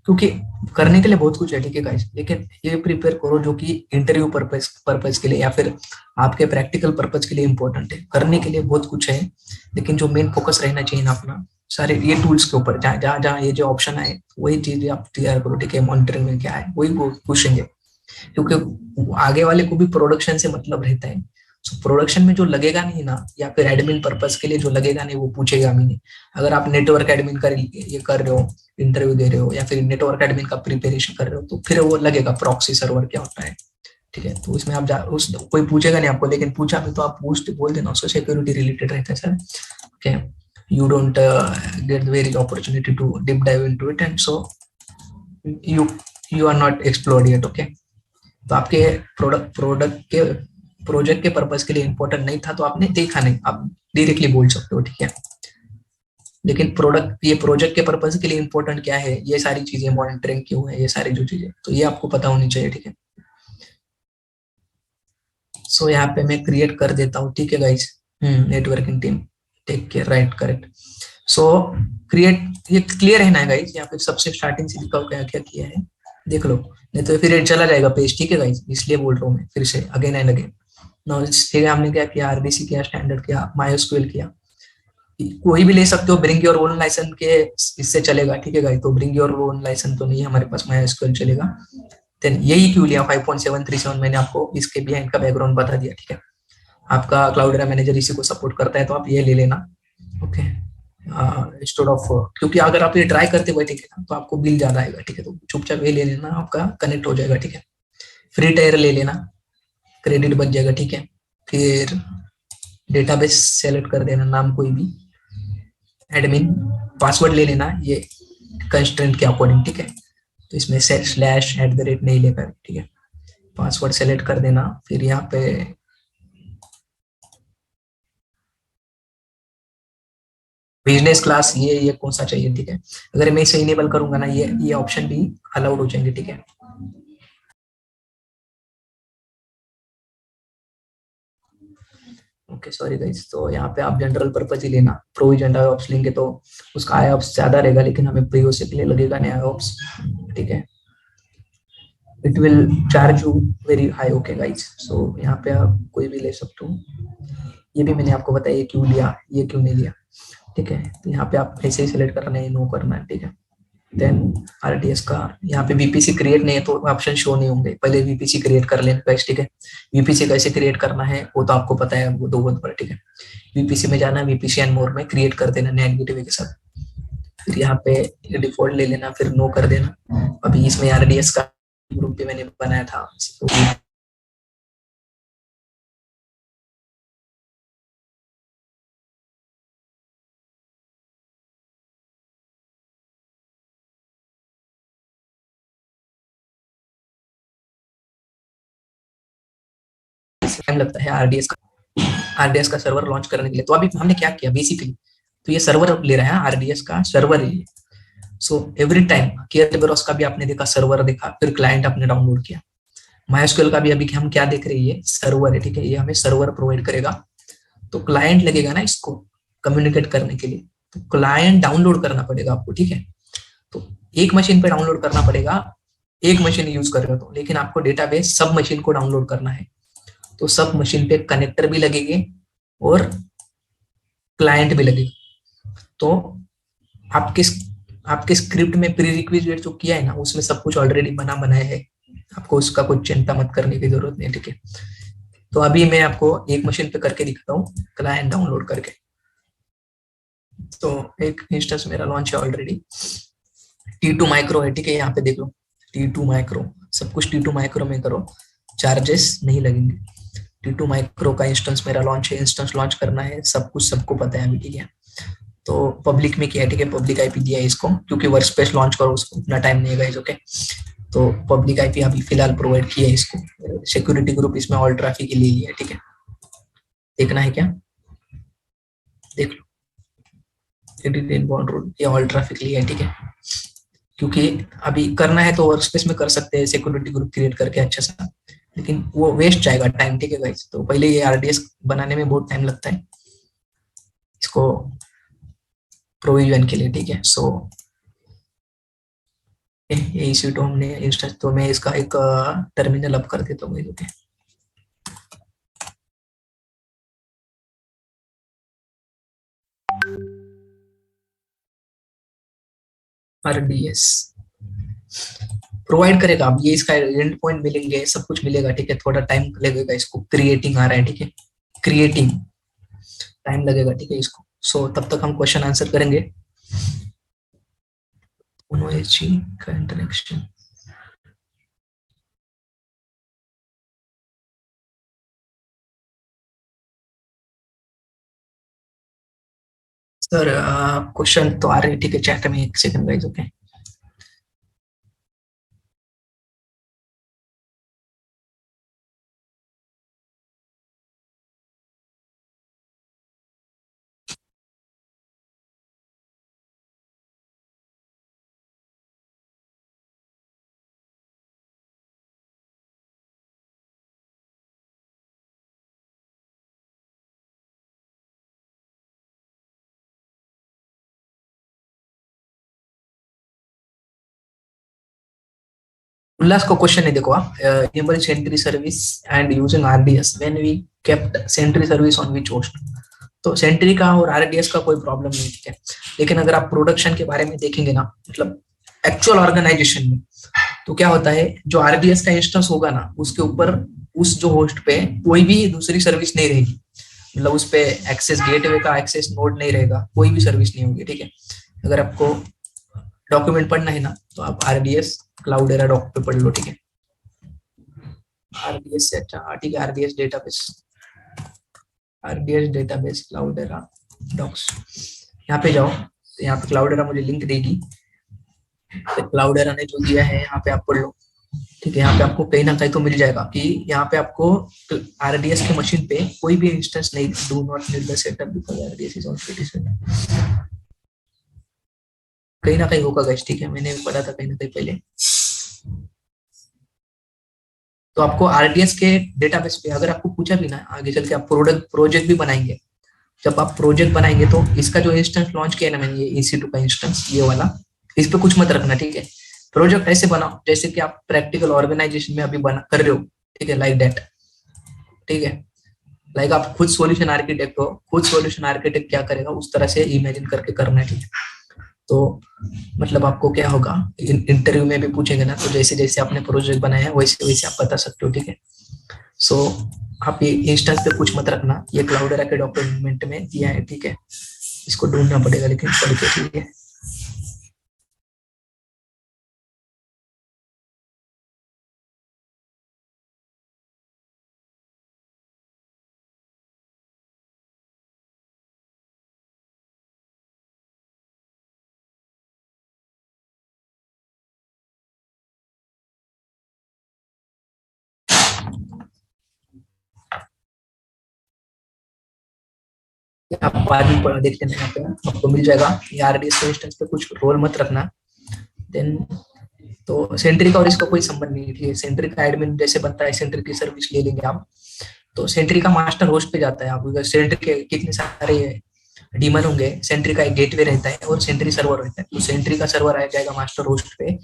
क्योंकि करने के लिए बहुत कुछ है, ठीक है गाइज, लेकिन ये प्रिपेयर करो जो कि इंटरव्यू पर्पज पर्पज के लिए या फिर आपके प्रैक्टिकल पर्पज के लिए इंपॉर्टेंट है। करने के लिए बहुत कुछ है, लेकिन जो मेन फोकस रहना चाहिए ना अपना, सारे ये टूल्स के ऊपर, जहाँ जहाँ जहाँ ये जो ऑप्शन आए वही चीजें आप तैयार करो, ठीक है। मॉनिटरिंग में क्या है वही वो पूछेंगे, क्योंकि आगे वाले को भी प्रोडक्शन से मतलब रहता है। सो प्रोडक्शन में जो लगेगा नहीं ना, या फिर एडमिन पर्पस के लिए जो लगेगा नहीं, वो पूछेगा भी नहीं। अगर आप नेटवर्क एडमिन का ये कर रहे हो, इंटरव्यू दे रहे हो, या फिर नेटवर्क एडमिन का प्रिपरेशन कर रहे हो, तो फिर वो लगेगा प्रॉक्सी सर्वर क्या होता है, ठीक है। तो इसमें आप उस कोई पूछेगा नहीं आपको, लेकिन पूछा भी तो आप पूछ बोल देना उसको, सिक्योरिटी रिलेटेड रहता है sir, okay. You don't get very opportunity to deep dive into it, and so you you are not explored yet, okay। तो आपके प्रोडक्ट के प्रोजेक्ट के पर्पस के लिए इंपॉर्टेंट नहीं था, तो आपने देखा नहीं, आप डायरेक्टली बोल सकते हो, ठीक है। लेकिन प्रोडक्ट, ये प्रोजेक्ट के पर्पस के लिए इंपॉर्टेंट क्या है, ये सारी चीजें, मॉनिटरिंग क्यों है, ये सारी जो चीजें, तो ये आपको पता होनी चाहिए, ठीक है। सो यहाँ पे मैं क्रिएट कर देता हूँ, ठीक है guys. Networking team, take care, right, correct. So create, ये क्लियर है ना गाइस, यहाँ पे सबसे स्टार्टिंग से दिखाओ क्या क्या किया है, देख लो, नहीं तो फिर चला जाएगा पेज, ठीक है गाइस, इसलिए बोल रहा हूँ मैं फिर से अगेन एंड अगेन। नॉलेज ठीक है, हमने क्या किया, RDC किया, स्टैंडर्ड किया, MySQL किया, कोई भी ले सकते हो, ब्रिंग योर ओन लाइसेंस के, इससे चलेगा, ठीक है गाइस। तो ब्रिंग योर ओन लाइसेंस तो नहीं है हमारे पास, MySQL चलेगा। देन यही क्यों लिया 5.737, मैंने आपको इसके बिहाइंड का बैकग्राउंड बता दिया, ठीक है। आपका क्लाउडेरा मैनेजर इसी को सपोर्ट करता है, तो आप ये ले लेना, ओके। इंस्टेड ऑफ, क्योंकि अगर आप ये ट्राई करते हुए, ठीक है, तो आपको बिल ज्यादा आएगा, ठीक है। तो चुपचाप ये ले लेना, आपका कनेक्ट हो जाएगा, ठीक है। फ्री टायर ले लेना, क्रेडिट बच जाएगा, ठीक है। फिर डेटाबेस सेलेक्ट कर देना, नाम कोई भी, एडमिन, पासवर्ड ले लेना ये कंस्ट्रेंट के अकॉर्डिंग, ठीक है। तो इसमें /@ नहीं लेकर, ठीक है। पासवर्ड सेलेक्ट कर देना, फिर यहाँ पे बिजनेस क्लास, ये कौन सा चाहिए, ठीक है। अगर मैं इसे इनेबल करूंगा ना, ये ऑप्शन भी अलाउड हो जाएंगे, ठीक है। ओके सॉरी गाइस, तो यहाँ पे आप जनरल पर्पज ही लेना, प्रोविजन ऑप्स लेंगे तो उसका आई ऑप्स ज्यादा रहेगा, लेकिन हमें प्रियो से के लिए लगेगा नहीं आई ऑप्स, ठीक है। It will charge you very high, okay guys. So यहाँ पे आप कोई भी ले सकते हो, ये भी मैंने आपको बताया क्यों लिया, ये क्यों नहीं लिया, ठीक है। तो यहाँ पे आप ऐसे ही सिलेक्ट करना है, नो करना है, ठीक है। देन आरडीएस का यहाँ पे वीपीसी क्रिएट नहीं है तो ऑप्शन शो नहीं होंगे, पहले वीपीसी क्रिएट कर लेना गाइस, ठीक है। वीपीसी कैसे क्रिएट करना है वो तो आपको पता है, वो दो वर्ड पर, ठीक है। वीपीसी में जाना, वीपीसी एंड मोर में क्रिएट कर देना नेट गेटवे के साथ, फिर यहाँ पे डिफॉल्ट ले लेना, फिर नो कर देना। अभी इसमें आरडीएस का ग्रुप भी मैंने बनाया था, तो टाइम लगता है आरडीएस का सर्वर लॉन्च करने के लिए। तो अभी हमने क्या किया बेसिकली, तो ये सर्वर ले रहा है, आरडीएस का सर्वर ही। सो एवरी टाइम केयरबेरोस का भी आपने देखा सर्वर देखा, फिर क्लाइंट आपने डाउनलोड किया। माइस्क्यूएल का भी अभी हम क्या देख रहे हैं, सर्वर है, ठीक है। ये हमें सर्वर प्रोवाइड करेगा, तो क्लाइंट लगेगा ना इसको कम्युनिकेट करने के लिए, तो क्लाइंट डाउनलोड करना पड़ेगा आपको, ठीक है। तो एक मशीन पे डाउनलोड करना पड़ेगा, एक मशीन यूज कर रहे हो तो, लेकिन आपको डेटाबेस सब मशीन को डाउनलोड करना है, तो सब मशीन पे कनेक्टर भी लगेंगे और क्लाइंट भी लगेगा। तो आपके आपके स्क्रिप्ट में प्री रिक्विजिट जो किया है ना, उसमें सब कुछ ऑलरेडी बना बनाया है, आपको उसका कुछ चिंता मत करने की जरूरत नहीं, ठीक है। तो अभी मैं आपको एक मशीन पे करके दिखाता हूँ, क्लाइंट डाउनलोड करके। तो एक इंस्टेंस मेरा लॉन्च है ऑलरेडी, T2 माइक्रो है, ठीक है। यहाँ पे देख लो T2 माइक्रो, सब कुछ T2 माइक्रो में करो, चार्जेस नहीं लगेंगे। T2 माइक्रो का इंस्टेंस मेरा लॉन्च है, इंस्टेंस लॉन्च करना है, सब कुछ सबको पता है अभी, ठीक है। तो पब्लिक में किया है, ठीक है, पब्लिक आईपी दिया है इसको, क्योंकि वर्क स्पेस लॉन्च करो उसको उतना टाइम नहीं है गाइस, ओके। तो पब्लिक आईपी अभी फिलहाल प्रोवाइड किया है इसको। सिक्योरिटी ग्रुप इसमें ऑल ट्रैफिक के लिए लिया है, ठीक है। देखना है क्या, देख लो, इनबाउंड रूल ये ऑल ट्रैफिक लिया है, ठीक है। क्योंकि अभी करना है तो वर्क स्पेस में कर सकते हैं सिक्योरिटी ग्रुप क्रिएट करके अच्छा सा, लेकिन वो वेस्ट जाएगा टाइम, ठीक है गाइस। तो पहले ये आरडीएस बनाने में बहुत टाइम लगता है इसको प्रोविजन के लिए, ठीक है। सो ये इसी तो हमने इंस्टा, तो मैं इसका एक टर्मिनल अप कर देता हूँ, ओके। आरडीएस प्रोवाइड करेगा, अब ये इसका एंड पॉइंट मिलेंगे, सब कुछ मिलेगा, ठीक है। थोड़ा टाइम लगेगा इसको, क्रिएटिंग आ रहा है, ठीक है, क्रिएटिंग टाइम लगेगा, ठीक है इसको। सो तब तक हम क्वेश्चन आंसर करेंगे। ओएसजी का इंटरेक्शन, सर क्वेश्चन तो आ रहे हैं, ठीक है, चैट में, एक सेकंड गाइस, ओके। उल्लास को क्वेश्चन है, देखो आप, enable sentry service and using RDS when we kept sentry service on which host. तो सेंट्री का और आरडीएस का कोई प्रॉब्लम नहीं, ठीक है। लेकिन अगर आप प्रोडक्शन के बारे में देखेंगे ना, मतलब एक्चुअल ऑर्गेनाइजेशन में, तो क्या होता है, जो आरडीएस का इंस्टेंस होगा ना, उसके ऊपर उस जो होस्ट पे कोई भी दूसरी सर्विस नहीं रहेगी, मतलब उस पे एक्सेस गेटवे का एक्सेस नोड नहीं रहेगा, कोई भी सर्विस नहीं होगी, ठीक है। अगर आपको डॉक्यूमेंट पढ़ना है ना, तो आप आरडीएस क्लाउडेरा डॉक पे पढ़ लो, ठीक है। आरडीएस से अच्छा, हाँ ठीक है, आरडीएस डेटाबेस क्लाउडेरा डॉक्स, यहाँ पे जाओ, तो यहाँ पे क्लाउडेरा मुझे लिंक देगी, तो क्लाउडेरा ने जो दिया है यहाँ पे आप पढ़ लो, ठीक है। यहाँ पे आपको कहीं ना कहीं तो मिल जाएगा कि यहाँ पे आपको आरडीएस के मशीन पे कोई भी इंस्टेंस नहीं, do not need the setup because RDS is on pretty, कहीं ना कहीं होगा गाइस, ठीक है, मैंने पढ़ा था कहीं ना कहीं पहले। तो आपको आरडीएस के डेटाबेस पे अगर आपको पूछा भी ना आगे चल के आप प्रोजेक्ट भी बनाएंगे, जब आप प्रोजेक्ट बनाएंगे तो इसका जो इंस्टेंस लॉन्च किया ना मैंने, ये EC2 का इंस्टेंस ये वाला, इस पे कुछ मत रखना, ठीक है। प्रोजेक्ट ऐसे बनाओ जैसे कि आप प्रैक्टिकल ऑर्गेनाइजेशन में अभी बना कर रहे हो, ठीक है, लाइक दैट, ठीक है। लाइक आप खुद सॉल्यूशन आर्किटेक्ट हो, खुद सॉल्यूशन आर्किटेक्ट क्या करेगा उस तरह से इमेजिन करके करना है, ठीक है। तो मतलब आपको क्या होगा, इंटरव्यू में भी पूछेंगे ना, तो जैसे जैसे आपने प्रोजेक्ट बनाया है वैसे वैसे आप बता सकते हो, ठीक है। सो आप ये इंस्टेंस पे कुछ मत रखना, ये क्लाउडेरा के डॉक्यूमेंट में दिया है, ठीक है। इसको ढूंढना पड़ेगा लेकिन पढ़ के, ठीक है। आप बाद में देख लेना, यहाँ पे आपको मिल जाएगा। ये आरडीएस इंस्टेंस पे कुछ रोल मत रखना। देन तो सेंट्री का और इसका कोई संबंध नहीं है, ठीक है। सेंट्री का एडमिन जैसे बनता है, सेंट्री की सर्विस ले लेंगे आप, तो सेंट्री का मास्टर होस्ट पे जाता है। आप सेंट्री के कितने सारे डीमन होंगे, सेंट्री का एक गेटवे रहता है और सेंट्री सर्वर रहता है। तो सेंट्री का सर्वर आ जाएगा मास्टर होस्ट पे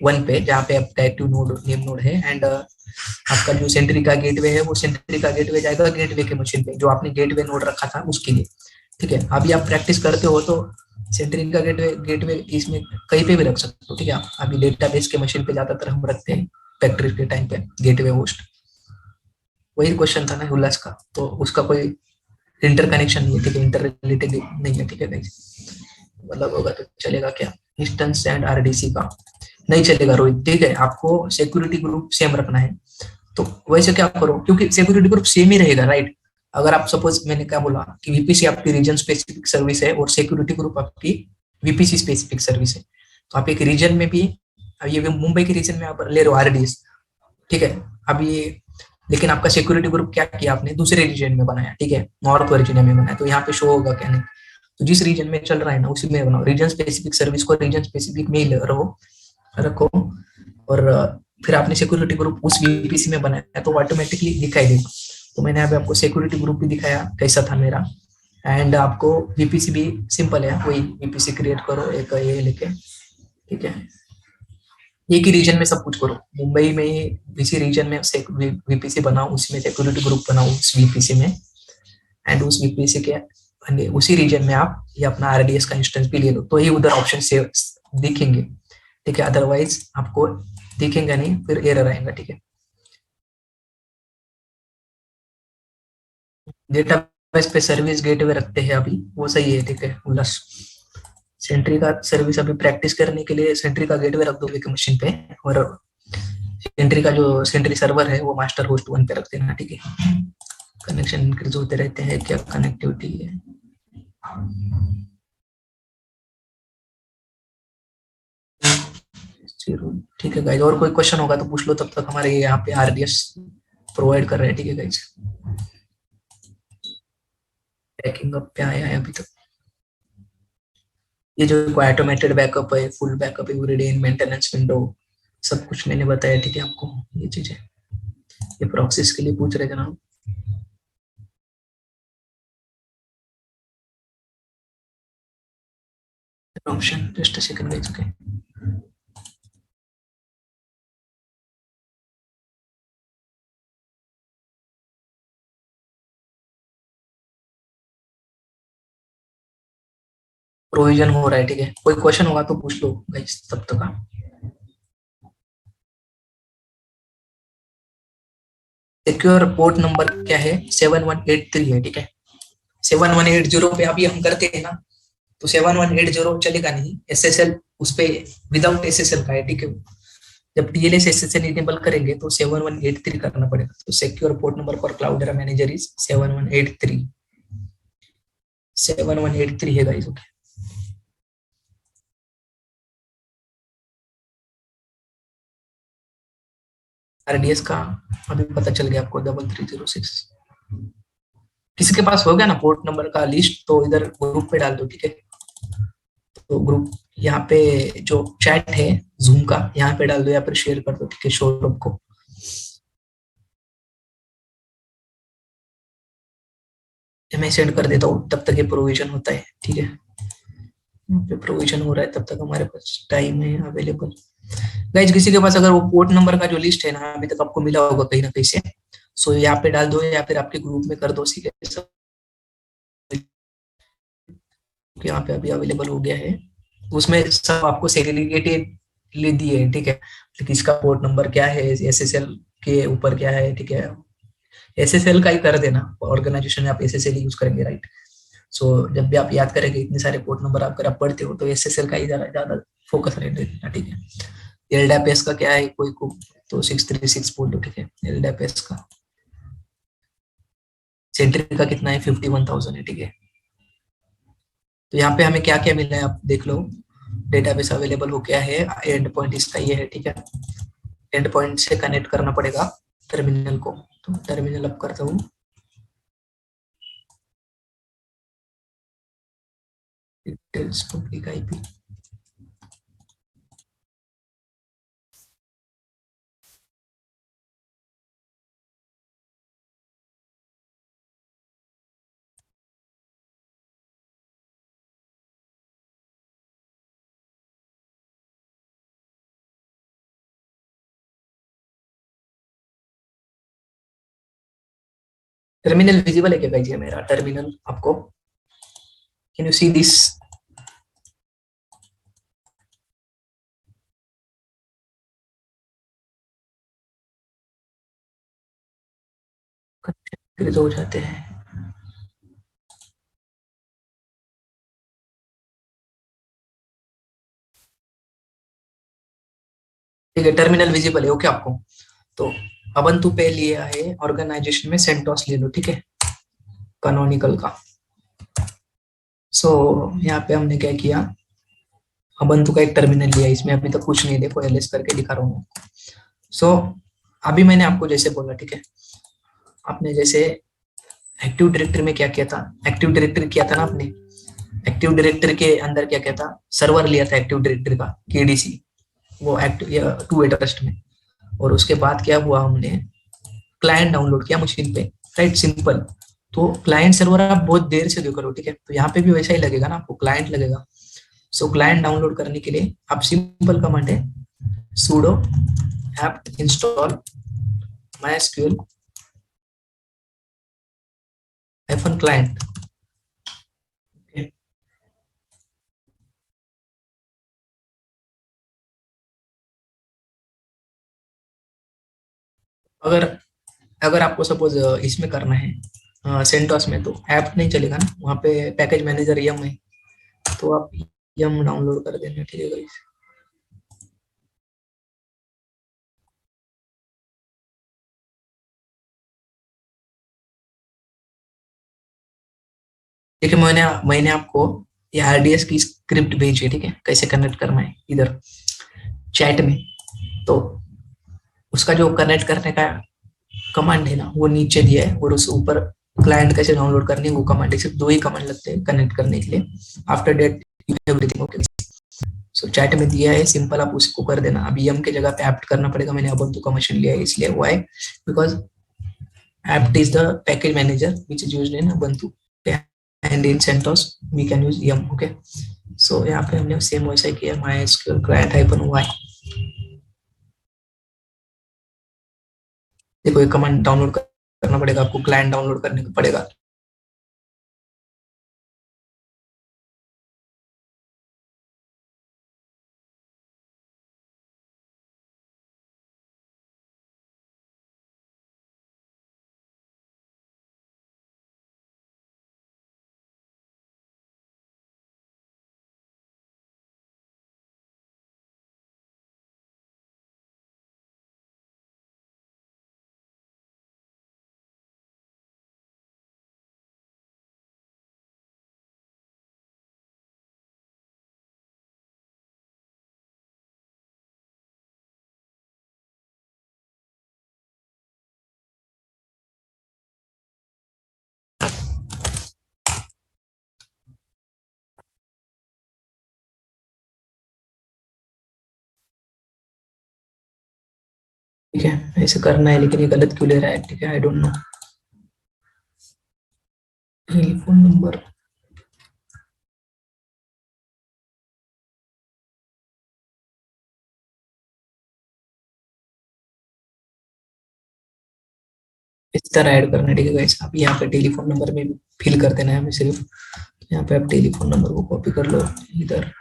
1 पे, जहाँ पे आपका एक्टिव नोड नेम नोड है, एंड आपका जो सेंट्री का गेटवे है वो सेंट्री का गेटवे जाएगा गेटवे के मशीन पे, जो आपने गेटवे नोड रखा था उसके लिए, ठीक है। अभी आप प्रैक्टिस करते हो तो सेंट्री का गेटवे गेटवे इसमें कहीं पे भी रख सकते हो, ठीक है। आप अभी डेटाबेस के मशीन पे ज्यादातर हम रखते हैं फैक्ट्री के टाइम पे गेटवे होस्ट। वही क्वेश्चन था ना उल्लास का, तो उसका कोई इंटर कनेक्शन नहीं है, ठीक है, इंटर रिलेटेड नहीं है, ठीक है गाइस। मतलब होगा तो चलेगा क्या, इंस्टेंस एंड आरडीसी का नहीं चलेगा रोहित, ठीक है। आपको सिक्योरिटी ग्रुप सेम रखना है। तो वैसे क्या करो, क्योंकि सिक्योरिटी ग्रुप सेम ही रहेगा, राइट। अगर आप सपोज, मैंने क्या बोला कि वीपीसी आपकी रीजन स्पेसिफिक सर्विस है और सिक्योरिटी ग्रुप आपकी वीपीसी स्पेसिफिक सर्विस है, तो आप एक रीजन में भी, अब ये मुंबई के रीजन में आप ले रहे हो आरडीएस, ठीक है। अभी लेकिन आपका सिक्योरिटी ग्रुप क्या किया आपने, दूसरे रीजन में बनाया, ठीक है, नॉर्थ वर्जीनिया में बनाया, तो यहाँ पे शो होगा क्या नहीं। तो जिस रीजन में चल रहा है ना उसी में बनाओ, रीजन स्पेसिफिक सर्विस को रीजन स्पेसिफिक में ही रखो। और फिर आपने सिक्योरिटी ग्रुप उस वीपीसी में बनाया तो ऑटोमेटिकली दिखाई देगा। तो मैंने अभी आपको सिक्योरिटी ग्रुप भी दिखाया कैसा था मेरा, एंड आपको वीपीसी भी सिंपल है, वही वीपीसी क्रिएट करो एक ये लेके, ठीक है। एक ही रीजन में सब कुछ करो, मुंबई में ही इसी रीजन में वीपीसी बनाओ, उसमें सिक्योरिटी ग्रुप बनाओ उस वीपीसी में, एंड उस वीपीसी के उसी रीजन में आप ये अपना आरडीएस का इंस्टेंस भी ले लो, तो ही उधर ऑप्शन से दिखेंगे, ठीक है। अदरवाइज आपको दिखेंगे नहीं, फिर एरर आएगा, ठीक है। डेटाबेस पे सर्विस गेटवे रखते हैं अभी, वो सही है, ठीक है उल्लास। सेंट्री का सर्विस अभी प्रैक्टिस करने के लिए सेंट्री का गेटवे रख दो एक मशीन पे, और सेंट्री का जो सेंट्री सर्वर है वो मास्टर होस्ट 1 पे रख देना, ठीक है। कनेक्शन इंक्रीज होते रहते हैं, क्या कनेक्टिविटी है। ठीक है गाइज, और कोई क्वेश्चन होगा तो पूछ लो, तब तक हमारे यहाँ पे आरडीएस प्रोवाइड कर रहे हैं, ठीक है गाइज। पैकिंग अप पे आया है अभी तक। ये जो ऑटोमेटेड बैकअप है, full backup everyday in maintenance window, सब कुछ मैंने बताया, ठीक है आपको ये चीजें। ये प्रोक्सीज के लिए पूछ रहे जनाब। Option just second guys, okay. Provision हो रहा है, ठीक है। कोई क्वेश्चन होगा तो पूछ लो गाइस तब तक। सिक्योर पोर्ट नंबर क्या है, 7183 है, ठीक है। 7180 पे अभी हम करते हैं ना, तो 7180 चलेगा नहीं, एसएसएल उस पे विदाउट एसएसएल का है, ठीक है। जब टीएलएस एसएसएल इनेबल करेंगे तो 7183 करना पड़ेगा। तो secure port number for क्लाउडेरा manager is 7183, 7183 है गाइस, ओके। आरडीएस का अभी पता चल गया आपको, 3306। किसी के पास हो गया ना पोर्ट नंबर का लिस्ट, तो इधर ग्रुप पे डाल दो, ठीक है। तो ग्रुप यहाँ पे जो चैट है जूम का, यहाँ पे डाल दो या फिर शेयर कर दो, ठीक है, सौरभ को। मैं सेंड कर देता हूँ, तब तक ये प्रोविजन होता है, ठीक है। प्रोविजन हो रहा है तब तक हमारे पास टाइम है अवेलेबल। गाइज किसी के पास अगर वो पोर्ट नंबर का जो लिस्ट है ना, अभी तक आपको मिला होगा कहीं ना कहीं से, सो यहाँ पे डाल दो या फिर आपके ग्रुप में कर दो, ठीक है। सब यहाँ पे अभी अवेलेबल हो गया है, उसमें सब आपको सेग्रीगेटेड ले दिए है, ठीक है। तो किसका पोर्ट नंबर क्या है, एसएसएल के ऊपर क्या है, ठीक है। एसएसएल का ही कर देना, ऑर्गेनाइजेशन में आप एसएसएल यूज करेंगे, राइट। सो जब भी आप याद करेंगे इतने सारे पोर्ट नंबर आप अगर आप पढ़ते हो तो एसएसएल का ही ज्यादा फोकस रहेगा, ठीक है। एलडैपेस का क्या है, कोई को तो 636 बोल दो, ठीक है। एलडैपेस का सेंट्री का कितना है, 51,000 है, ठीक है। तो यहाँ पे हमें क्या क्या मिला है आप देख लो। डेटाबेस अवेलेबल हो गया है, एंड पॉइंट इसका ये है, ठीक है। एंड पॉइंट से कनेक्ट करना पड़ेगा टर्मिनल को, तो टर्मिनल अप करता हूँ। Details public IP, terminal visible है क्या गाइस, ये मेरा टर्मिनल आपको, कैन यू सी दिस। फिर हो जाते हैं, ठीक है। टर्मिनल विजिबल है ओके आपको। तो अबंतु पे लिया है ऑर्गेनाइजेशन में, सेंटोस ले लो, ठीक है, कैनोनिकल का। सो यहाँ पे हमने क्या किया, अबंतु का एक टर्मिनल लिया, इसमें अभी तक कुछ नहीं, देखो एलएस करके दिखा रहा हूँ। सो अभी मैंने आपको जैसे बोला, ठीक है, आपने जैसे एक्टिव डायरेक्टरी में क्या किया था, एक्टिव डायरेक्टरी किया था ना आपने, एक्टिव डायरेक्टरी के अंदर क्या किया था, सर्वर लिया था एक्टिव डायरेक्टरी का, केडीसी, वो एक्टिव 2 ट्रस्ट में। और उसके बाद क्या हुआ, हमने क्लाइंट डाउनलोड किया मशीन पे, राइट, सिंपल। तो क्लाइंट सर्वर आप बहुत देर से देख रहे हो, ठीक है। तो यहाँ पे भी वैसा ही लगेगा ना, आपको क्लाइंट लगेगा। सो क्लाइंट डाउनलोड करने के लिए आप सिंपल कमांड है sudo apt install mysql hyphen client। अगर अगर आपको सपोज इसमें करना है सेंटोस में, तो ऐप नहीं चलेगा ना, वहाँ पे पैकेज मैनेजर यम है, तो आप यम डाउनलोड कर देना, ठीक है गाइस। देखिए मैंने मैंने आपको ये आरडीएस की स्क्रिप्ट भेजी है, ठीक है, कैसे कनेक्ट करना है इधर चैट में। तो उसका जो कनेक्ट करने का कमांड है ना, वो नीचे दिया है, और उस ऊपर क्लाइंट कैसे डाउनलोड करनी है वो कमांड है, सिर्फ 2 ही कमांड लगते हैं कनेक्ट करने के लिए। After that everything okay. So chat में दिया है, सिंपल आप उसको कर देना। अभी यम के जगह पे एप्ट करना पड़ेगा, मैंने ubuntu का मशीन लिया है इसलिए, why, because apt is the package manager which is used in ubuntu and in CentOS we can use yum, okay। so यहाँ पे हमने सेम वैसा ही किया, mysql client hyphen y। देखो ये कमांड डाउनलोड करना पड़ेगा आपको, क्लाइंट डाउनलोड करने को पड़ेगा। ठीक है, ऐसे करना है, लेकिन ये गलत क्यों ले रहा है, ठीक है, I don't know. Telephone number, इस तरह ऐड करना है, ठीक है गाइस। आप यहाँ पे टेलीफोन नंबर में भी फिल कर देना है हमें सिर्फ। यहाँ पे आप टेलीफोन नंबर को कॉपी कर लो इधर।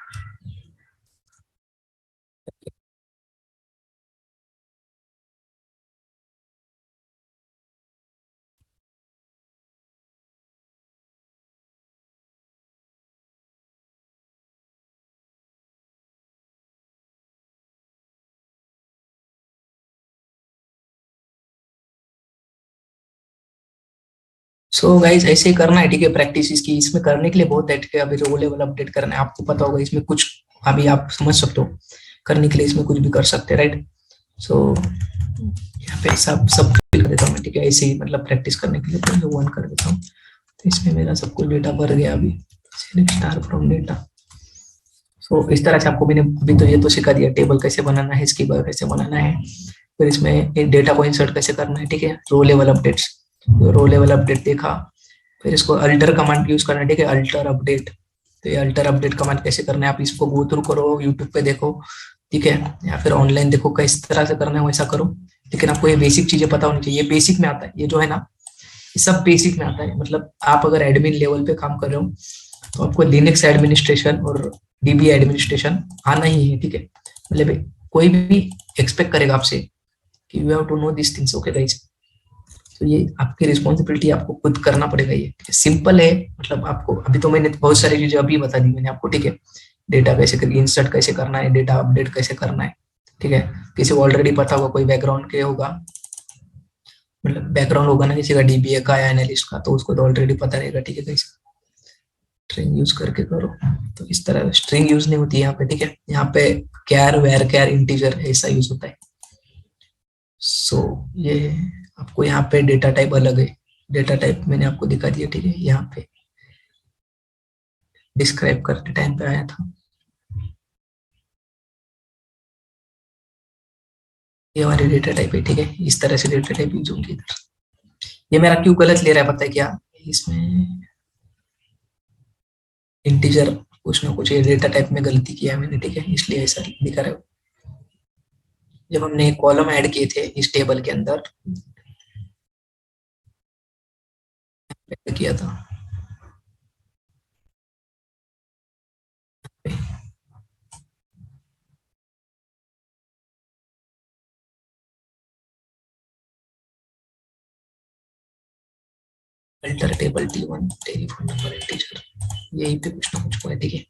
सो गाइस ऐसे ही करना है, ठीक है। प्रैक्टिस इसकी इसमें करने के लिए बहुत है, ठीक है। अभी रो लेवल अपडेट करना है, आपको पता होगा इसमें कुछ, अभी आप समझ सकते हो करने के लिए इसमें कुछ भी कर सकते हैं, राइट। सो यहाँ पे सब सब फिल कर देता हूँ मैं, ठीक है। ऐसे ही मतलब प्रैक्टिस करने के लिए तो वन कर देता हूँ। तो इसमें मेरा सब कुछ डेटा भर गया अभी। Select star from data. So इस तरह से आपको मैंने अभी तो ये तो सिखा दिया, टेबल कैसे बनाना है, इसकी बार कैसे बनाना है, फिर इसमें डेटा को इंसर्ट कैसे करना है, ठीक है। रो लेवल अपडेट्स, रो लेवल अपडेट देखा। फिर इसको अल्टर कमांड यूज करना है, ठीक है, अल्टर अपडेट। तो ये अल्टर अपडेट कमांड कैसे करना है, आप इसको गो थ्रू करो, यूट्यूब पे देखो, ठीक है, या फिर ऑनलाइन देखो किस तरह से करना है, वैसा करो। लेकिन आपको ये बेसिक चीजें पता होनी चाहिए, ये बेसिक में आता है, ये जो है ना, ये सब बेसिक में आता है। मतलब आप अगर एडमिन लेवल पे काम कर रहे हो तो आपको लिनक्स एडमिनिस्ट्रेशन और डीबी एडमिनिस्ट्रेशन आना ही है, ठीक है। मतलब कोई भी एक्सपेक्ट करेगा आपसे कि you have to know this things, okay guys. तो ये आपकी रिस्पॉन्सिबिलिटी, आपको खुद करना पड़ेगा। ये सिंपल है, मतलब आपको अभी तो मैंने बहुत सारी चीजें अभी बता दी मैंने आपको, ठीक है। डेटा कैसे कर, इंसर्ट कैसे करना है, डेटा अपडेट कैसे करना है, ठीक है। किसी को ऑलरेडी पता होगा, कोई बैकग्राउंड के होगा, मतलब बैकग्राउंड होगा ना किसी का डीबीए का या एनालिस्ट का, तो उसको तो ऑलरेडी पता रहेगा, ठीक है। कैसे स्ट्रिंग यूज करके करो। तो इस तरह स्ट्रिंग यूज नहीं होती है यहाँ पे, ठीक है। यहाँ पे कैर, वेर कैर, इंटीजर ऐसा यूज होता है। सो ये आपको यहाँ पे डेटा टाइप अलग है, डेटा टाइप मैंने आपको दिखा दिया, ठीक है। यहाँ पे डिस्क्राइब करते टाइम पे आया था, ये हमारी डेटा टाइप है, ठीक है। इस तरह से डेटा टाइप यूज होंगी इधर। ये मेरा क्यों गलत ले रहा है पता है क्या, इसमें इंटीजर कुछ ना कुछ ये डेटा टाइप में गलती किया है मैंने, ठीक है, इसलिए ऐसा दिखा रहा है। जब हमने कॉलम ऐड किए थे इस टेबल के अंदर, किया था, alter table T1 telephone number integer, यही पे कुछ ना कुछ हुआ है, ठीक है।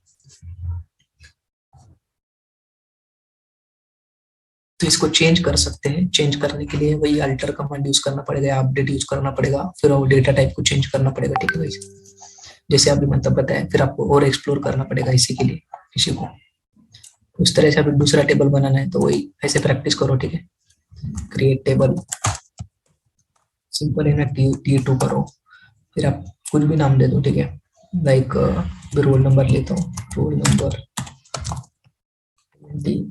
तो इसको चेंज कर सकते हैं, चेंज करने के लिए वही अल्टर कमांड यूज करना पड़ेगा, अपडेट यूज करना पड़ेगा, फिर वो डेटा टाइप को चेंज करना पड़ेगा, ठीक है भाई। जैसे अभी मतलब बताया, फिर आपको और एक्सप्लोर करना पड़ेगा इसी के लिए, इसी को उस तरह से अभी दूसरा टेबल बनाना है, तो वही ऐसे प्रैक्टिस करो, ठीक है। क्रिएट टेबल, सिंपल है ना, T2 करो, फिर आप कुछ भी नाम दे दो, ठीक है। लाइक रोल नंबर लेता हूँ, रोल नंबर 20।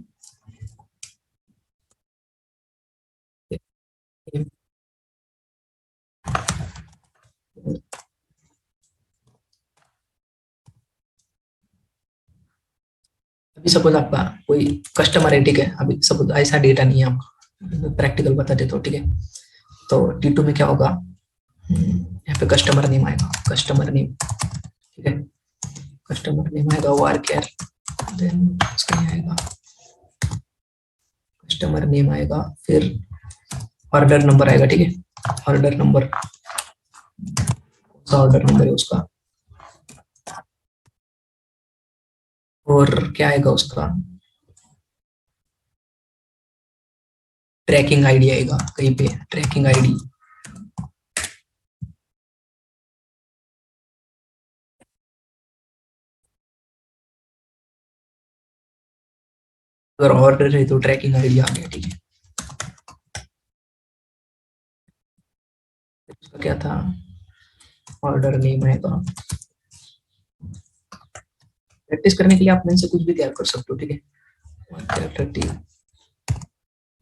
अभी सपोज आपका कोई कस्टमर है, ठीक है। अभी सपोज ऐसा डेटा नहीं है आपका, प्रैक्टिकल बता देता हूँ, ठीक है। तो T2 में क्या होगा, यहाँ पे कस्टमर नेम आएगा, कस्टमर नेम, ठीक है। कस्टमर नेम आएगा वार केयर, देन उसका आएगा कस्टमर नेम आएगा, फिर ऑर्डर नंबर आएगा, ठीक है। ऑर्डर नंबर, ऑर्डर नंबर है उसका, और क्या आएगा उसका, ट्रैकिंग आईडी आएगा कहीं पे, ट्रैकिंग आईडी। अगर ऑर्डर है तो ट्रैकिंग आईडी आ गया, ठीक है। उसका क्या था, ऑर्डर नेम आएगा। प्रैक्टिस करने के लिए आप मेन से कुछ भी तैयार कर सकते हो, ठीक है। 30,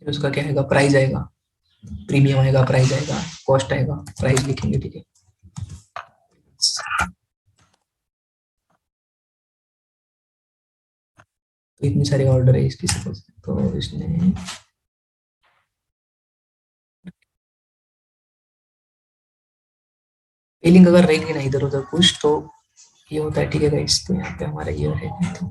उसका क्या आएगा, प्राइस आएगा, प्रीमियम आएगा, प्राइस आएगा, कॉस्ट आएगा, प्राइस लिखेंगे, ठीक है। तो इतनी सारी ऑर्डर है इसकी सपोज, तो इसने फीलिंग अगर रहेगी ना इधर उधर कुछ तो ये होता है, ठीक है गाइस। तो यहाँ पे हमारा ये है, तो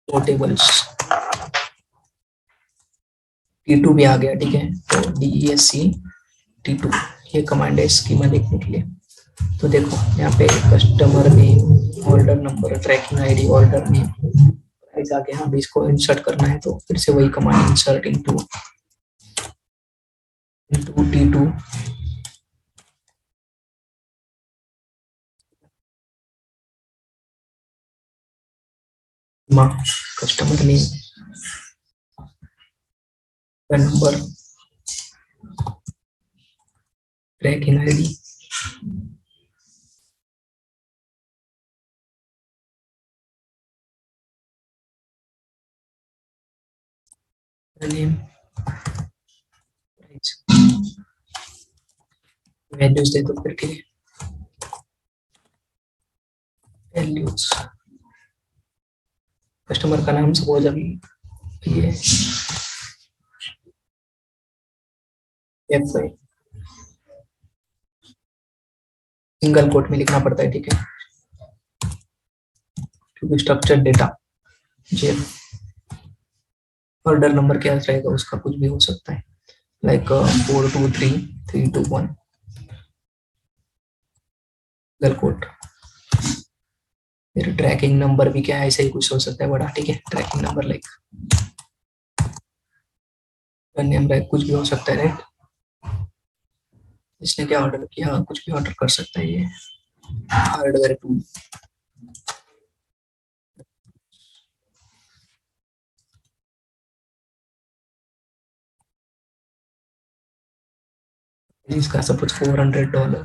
दो टेबल्स T2 भी आ गया, ठीक है। तो DESC T2 ये कमांड है स्कीमा देखने के लिए। तो देखो यहाँ पे customer name, order number, tracking ID, order name ऐसा आगे हम इसको इंसर्ट करना है। तो फिर से वही command insert into T2 customer name, number, tracking ID, name, values दे दो फिर, ठीक है। वैल्यूज कस्टमर का नाम सपोज अभी ये F सिंगल कोट में लिखना पड़ता है, ठीक है, क्योंकि स्ट्रक्चर डेटा जे ऑर्डर नंबर क्या रहेगा उसका कुछ भी हो सकता है, लाइक 423 321 सिंगल कोट। फिर ट्रैकिंग नंबर भी क्या है, ऐसा ही कुछ हो सकता है बड़ा, ठीक है। Tracking number like name like कुछ भी हो सकता है, राइट। इसने क्या ऑर्डर किया, कुछ भी ऑर्डर कर सकता है ये हार्डवेयर टूल। इसका सपोज $400।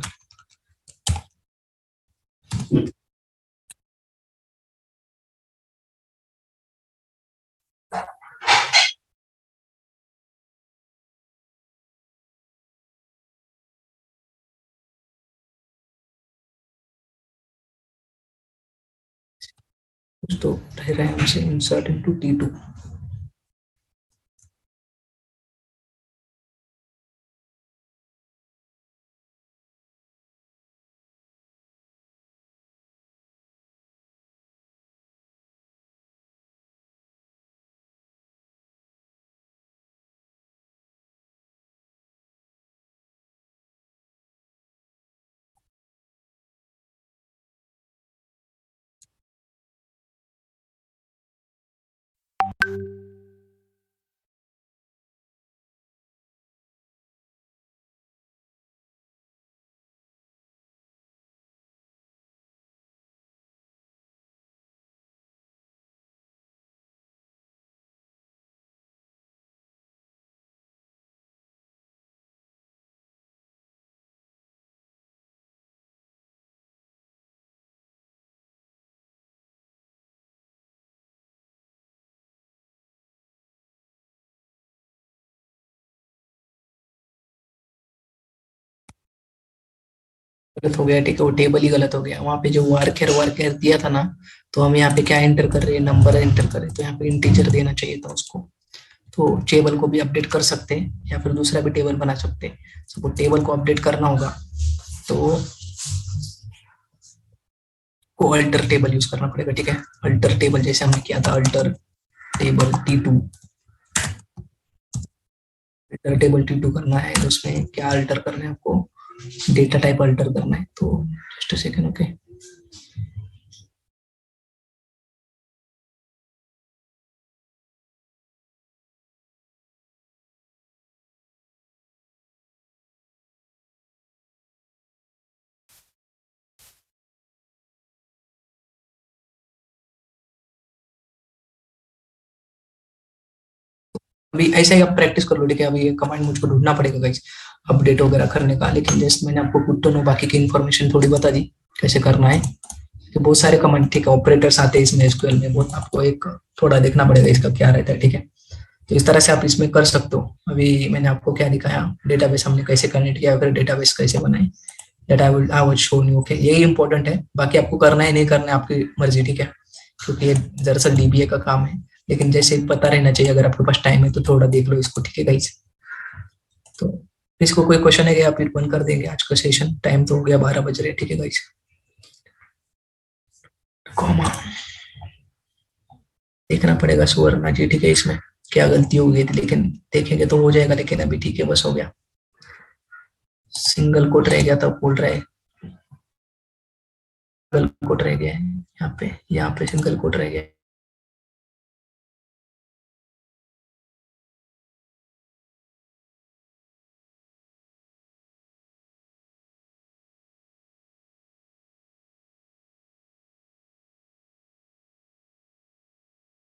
तो रह रहा है हमसे इंसर्ट इनटू T2। गलत हो गया, ठीक है, वो टेबल ही गलत हो गया। वहां पे जो वर्कर दिया था ना, तो हम यहाँ पे क्या एंटर कर रहे हैं, नंबर एंटर कर रहे हैं, तो यहाँ पे इंटीजर देना चाहिए था उसको। तो टेबल को भी अपडेट कर सकते हैं या फिर दूसरा भी टेबल बना सकते हैं। सबको टेबल को अपडेट करना होगा तो को अल्टर टेबल यूज करना पड़ेगा, ठीक है। अल्टर टेबल जैसे हमने किया था, alter table T2, alter table T2 करना है। तो उसमें क्या अल्टर करना है आपको, डेटा टाइप अल्टर करना है। तो जस्ट सेकंड, ओके। अभी ऐसा ही आप प्रैक्टिस कर लो, ठीक है। अभी ये कमांड मुझको ढूंढना पड़ेगा गाइस अपडेट वगैरह करने का, लेकिन जस्ट मैंने आपको गुड टू नो बाकी की इन्फॉर्मेशन थोड़ी बता दी कैसे करना है। तो बहुत सारे कमांड, ठीक है, ऑपरेटर्स आते हैं इसमें एसक्यूएल में, बहुत आपको एक थोड़ा देखना पड़ेगा इसका क्या रहता है, ठीक है। तो इस तरह से आप इसमें कर सकते हो। अभी मैंने आपको क्या दिखाया, डेटाबेस हमने कैसे कनेक्ट किया, फिर डेटाबेस कैसे बनाए, that I will show you. Okay, यही इंपॉर्टेंट है, बाकी आपको करना है नहीं करना है आपकी मर्जी, ठीक है, क्योंकि ये दरअसल डीबीए का काम है, लेकिन जैसे पता रहना चाहिए, अगर आपके पास टाइम है तो थोड़ा देख लो इसको, ठीक है गाइस। तो इसको कोई क्वेश्चन है क्या, फिर बंद कर देंगे आज का सेशन, टाइम तो हो गया 12 बज रहे, ठीक है गाइस। कॉमा देखना पड़ेगा सुवर्ण जी, ठीक है, इसमें क्या गलती हो गई थी, लेकिन देखेंगे तो हो जाएगा, लेकिन अभी ठीक है, बस हो गया। सिंगल कोट रह गया था, बोल रहा है सिंगल कोट रह गया है, यहाँ पे सिंगल कोट रह गया है।